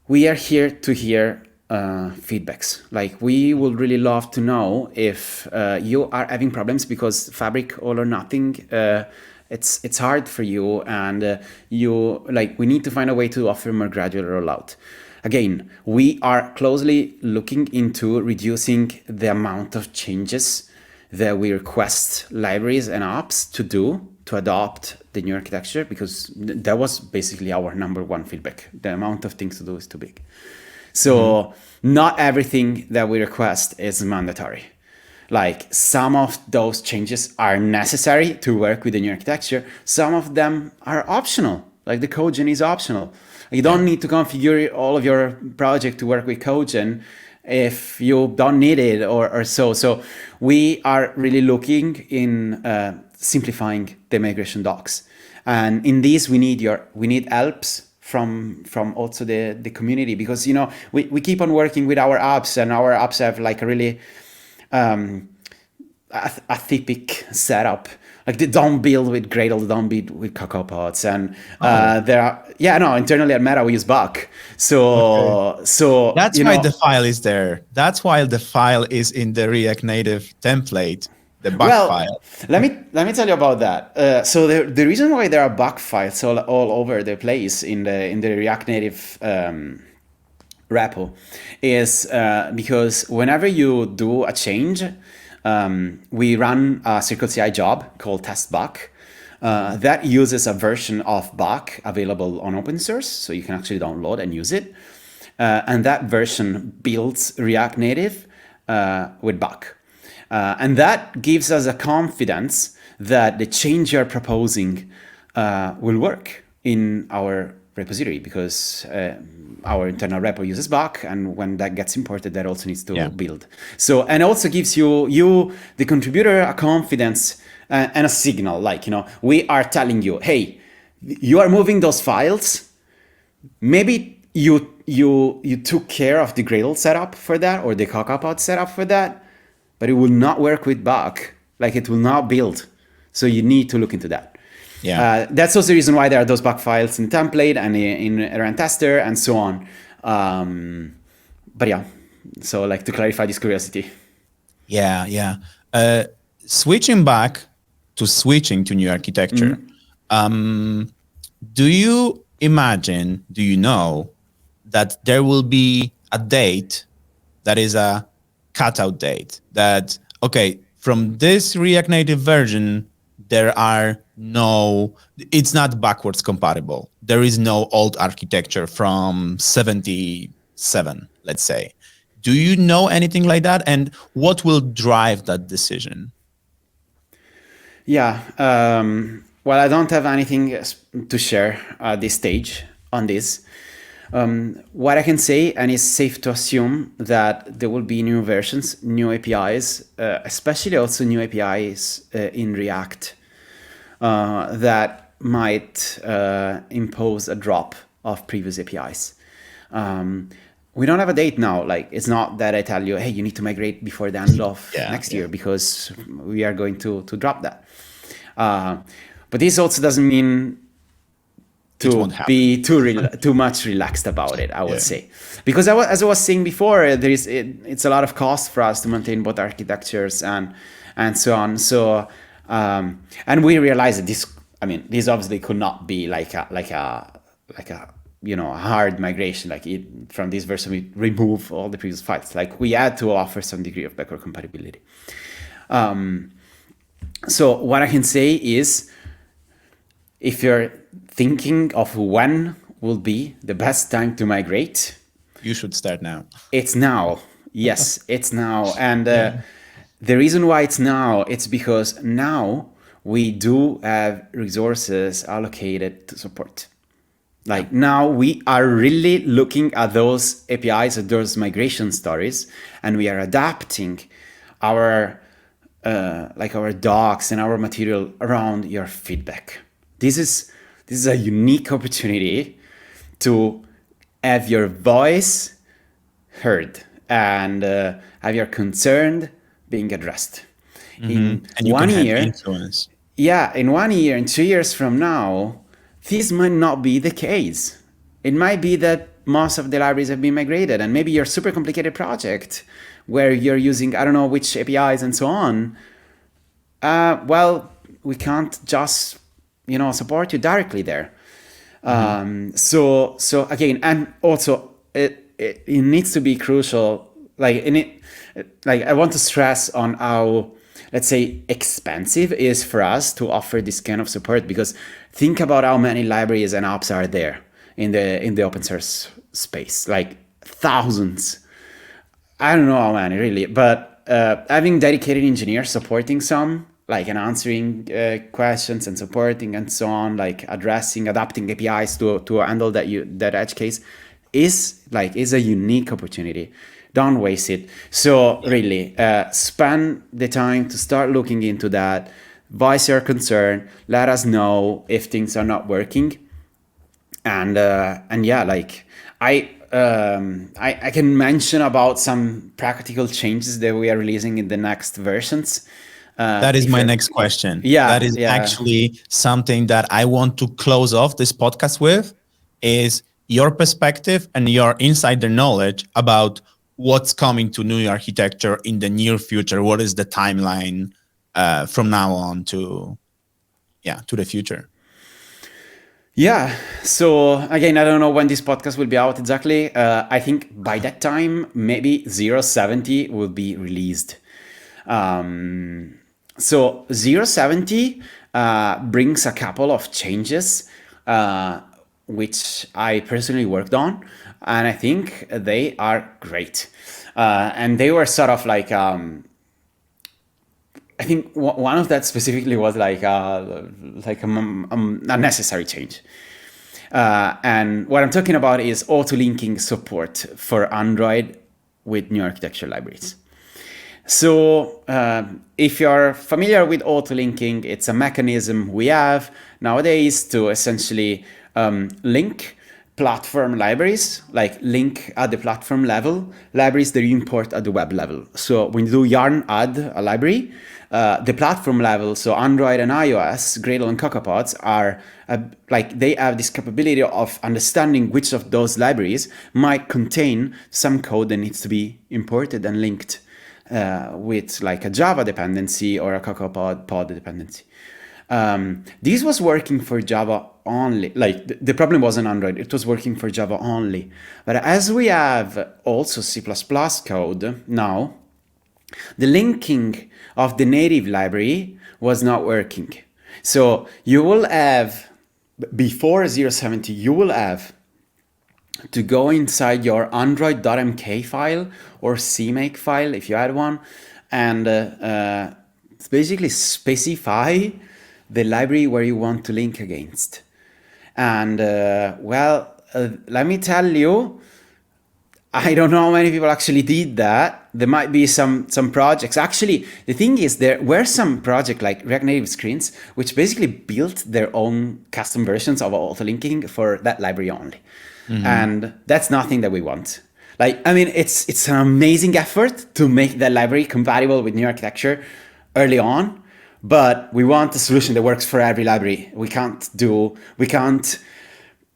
we are here to hear feedbacks. Like, we would really love to know if you are having problems because Fabric all or nothing, it's hard for you, and we need to find a way to offer more gradual rollout. Again, we are closely looking into reducing the amount of changes that we request libraries and apps to do to adopt the new architecture, because that was basically our number one feedback. The amount of things to do is too big. So not everything that we request is mandatory. Like, some of those changes are necessary to work with the new architecture. Some of them are optional, like the codegen is optional. You don't need to configure all of your project to work with codegen if you don't need it or so. So we are really looking in simplifying the migration docs. And in this, we need helps from also the community, because, we keep on working with our apps, and our apps have like a really atypic setup. Like, they don't build with Gradle, they don't build with CocoaPods, and internally at Meta we use Buck. So that's why the file is there. That's why the file is in the React Native template, the Buck file. Let me tell you about that. So the reason why there are Buck files all over the place in the React Native repo is because whenever you do a change, we run a Circle CI job called test Buck that uses a version of Buck available on open source, so you can actually download and use it. And that version builds React Native with Buck. And that gives us a confidence that the change you're proposing will work in our repository, because our internal repo uses Buck, and when that gets imported, that also needs to build. So, and also gives you, the contributor, a confidence and a signal, like, we are telling you, hey, you are moving those files. Maybe you took care of the Gradle setup for that, or the CocoaPod setup for that, but it will not work with Buck. Like, it will not build. So you need to look into that. Yeah, that's also the reason why there are those Buck files in template and in Run Tester and so on. But yeah, so like to clarify this curiosity. Yeah. Switching back to switching to new architecture. Do you know that there will be a date that is a cutout date, that, okay, from this React Native version, it's not backwards compatible. There is no old architecture from 77, let's say. Do you know anything like that? And what will drive that decision? Yeah, well, I don't have anything to share at this stage on this. What I can say, and it's safe to assume, that there will be new versions, new APIs, especially also new APIs in React that might impose a drop of previous APIs. We don't have a date now. Like, it's not that I tell you, hey, you need to migrate before the end of next year, because we are going to drop that. But this also doesn't mean to be too much relaxed about it, I would say, because as I was saying before, it's a lot of cost for us to maintain both architectures and so on. So and we realized that this obviously could not be like a a hard migration, from this version we remove all the previous files. Like we had to offer some degree of backward compatibility. So what I can say is, if you're thinking of when will be the best time to migrate, you should start now. It's now. Yes, it's now. And the reason why it's now, it's because now we do have resources allocated to support. Like now we are really looking at those APIs, at those migration stories, and we are adapting our our docs and our material around your feedback. This is a unique opportunity to have your voice heard and have your concern being addressed. In and you 1 can year, have influence. yeah, in 1 year and 2 years from now, this might not be the case. It might be that most of the libraries have been migrated, and maybe your super complicated project where you're using, I don't know which APIs and so on, well, we can't just, support you directly there. So again, and also it needs to be crucial. I want to stress on how, let's say, expensive it is for us to offer this kind of support, because think about how many libraries and apps are there in the open source space, like thousands. I don't know how many really, but having dedicated engineers supporting some, and answering questions and supporting and so on, adapting APIs to handle that edge case is a unique opportunity. Don't waste it. So really, spend the time to start looking into that. Voice your concern. Let us know if things are not working. And yeah, I can mention about some practical changes that we are releasing in the next versions. That is my next question. Yeah, that is actually something that I want to close off this podcast with, is your perspective and your insider knowledge about what's coming to new architecture in the near future. What is the timeline from now on to the future? Yeah. So again, I don't know when this podcast will be out exactly. I think by that time, maybe 0.70 will be released. So 0.70 brings a couple of changes, which I personally worked on, and I think they are great. And they were sort of I think one of that specifically was a necessary change. And what I'm talking about is auto-linking support for Android with new architecture libraries. So if you're familiar with auto-linking, it's a mechanism we have nowadays to essentially link platform libraries, link at the platform level, libraries that you import at the web level. So when you do yarn add a library, the platform level, so Android and iOS, Gradle and CocoaPods are they have this capability of understanding which of those libraries might contain some code that needs to be imported and linked with a Java dependency or a CocoaPod dependency. This was working for Java only. The problem wasn't Android, it was working for Java only. But as we have also C++ code now, the linking of the native library was not working. So you will have, before 0.70, you will have to go inside your android.mk file or CMake file if you had one, and basically specify the library where you want to link against. And let me tell you, I don't know how many people actually did that. There might be some projects. Actually, the thing is, there were some projects like React Native Screens, which basically built their own custom versions of auto-linking for that library only. Mm-hmm. And that's nothing that we want. It's an amazing effort to make that library compatible with new architecture early on, but we want a solution that works for every library. We can't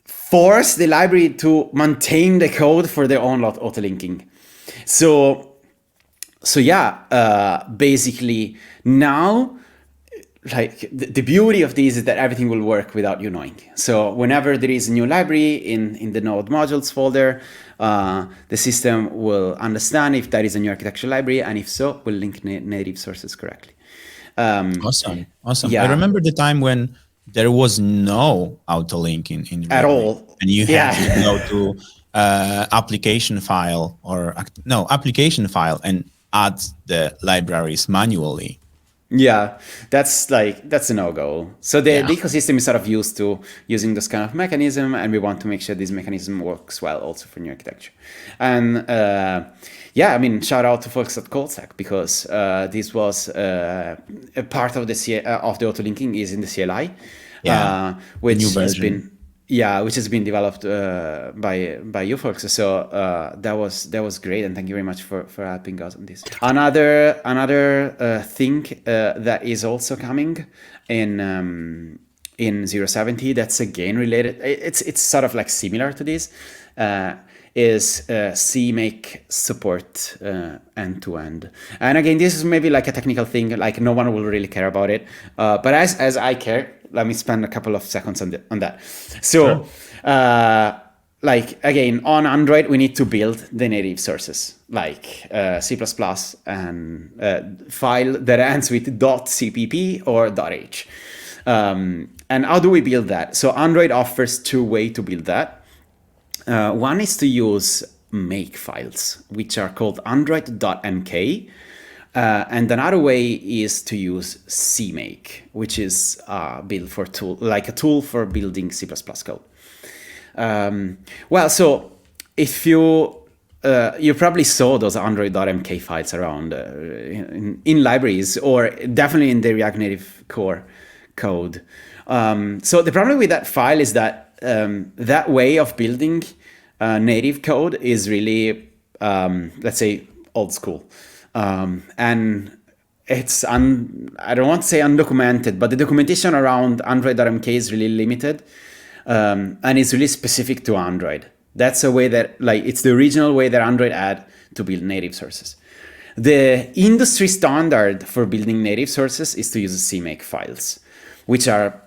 force the library to maintain the code for their own auto-linking. So yeah, basically now, like the beauty of this is that everything will work without you knowing. So whenever there is a new library in the node modules folder, the system will understand if that is a new architecture library, and if so, will link native sources correctly. Awesome. Yeah. I remember the time when there was no auto-linking in At React, all. and you had Yeah. to go to application file and add the libraries manually. Yeah, that's a no-go. So the Yeah. ecosystem is sort of used to using this kind of mechanism, and we want to make sure this mechanism works well also for new architecture. And yeah, I mean, shout out to folks at Callstack, because this was a part of the auto-linking is in the CLI, which New has version. been which has been developed by you folks. So that was great, and thank you very much for helping us on this. Another thing that is also coming in 070, that's again related. It's sort of like similar to this. Is CMake support end to end. And again, this is maybe like a technical thing, like no one will really care about it. But as I care, let me spend a couple of seconds on that. So, like again, on Android, we need to build the native sources, like C++ and file that ends with .cpp or .h. And how do we build that? So Android offers two ways to build that. One is to use make files, which are called android.mk. And another way is to use CMake, which is built for tool, like a tool for building C++ code. Well, so if you probably saw those android.mk files around in libraries, or definitely in the React Native core code. So the problem with that file is that that way of building native code is really, let's say, old school. And it's, I don't want to say undocumented, but the documentation around Android.mk is really limited. And it's really specific to Android. That's a way that, like, it's the original way that Android had to build native sources. The industry standard for building native sources is to use CMake files, which are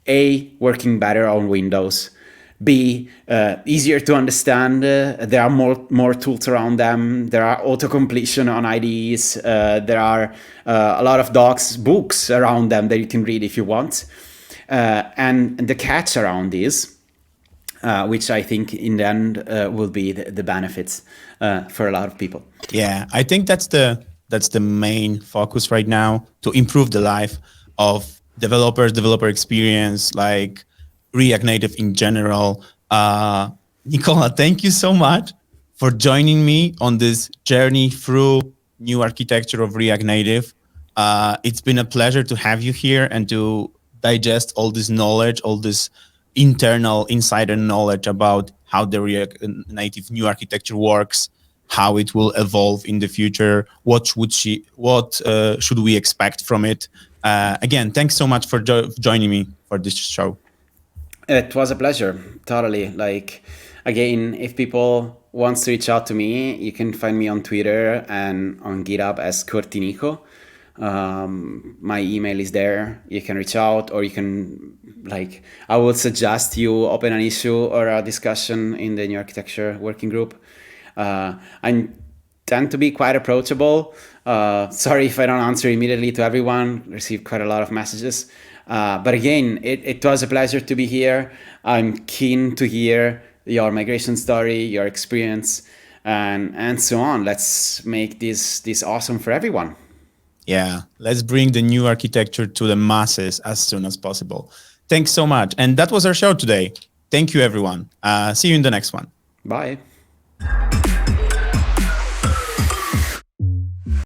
A, working better on Windows, B, easier to understand. There are more tools around them. There are auto-completion on IDEs. There are a lot of docs, books around them that you can read if you want. And the catch around this, which I think in the end will be the benefits for a lot of people. Yeah, I think that's the main focus right now, to improve the life of developers, developer experience, like React Native in general. Nicola, thank you so much for joining me on this journey through new architecture of React Native. It's been a pleasure to have you here and to digest all this knowledge, all this internal insider knowledge about how the React Native new architecture works, how it will evolve in the future, what should we expect from it. Again, thanks so much for joining me for this show. It was a pleasure, totally. Like, again, if people wants to reach out to me, you can find me on Twitter and on GitHub as Corti Nico. My email is there. You can reach out, or you can, like, I would suggest you open an issue or a discussion in the new architecture working group. I tend to be quite approachable. Sorry if I don't answer immediately to everyone. Receive quite a lot of messages. But again, it was a pleasure to be here. I'm keen to hear your migration story, your experience, and so on. Let's make this awesome for everyone. Yeah, let's bring the new architecture to the masses as soon as possible. Thanks so much. And that was our show today. Thank you, everyone. See you in the next one. Bye.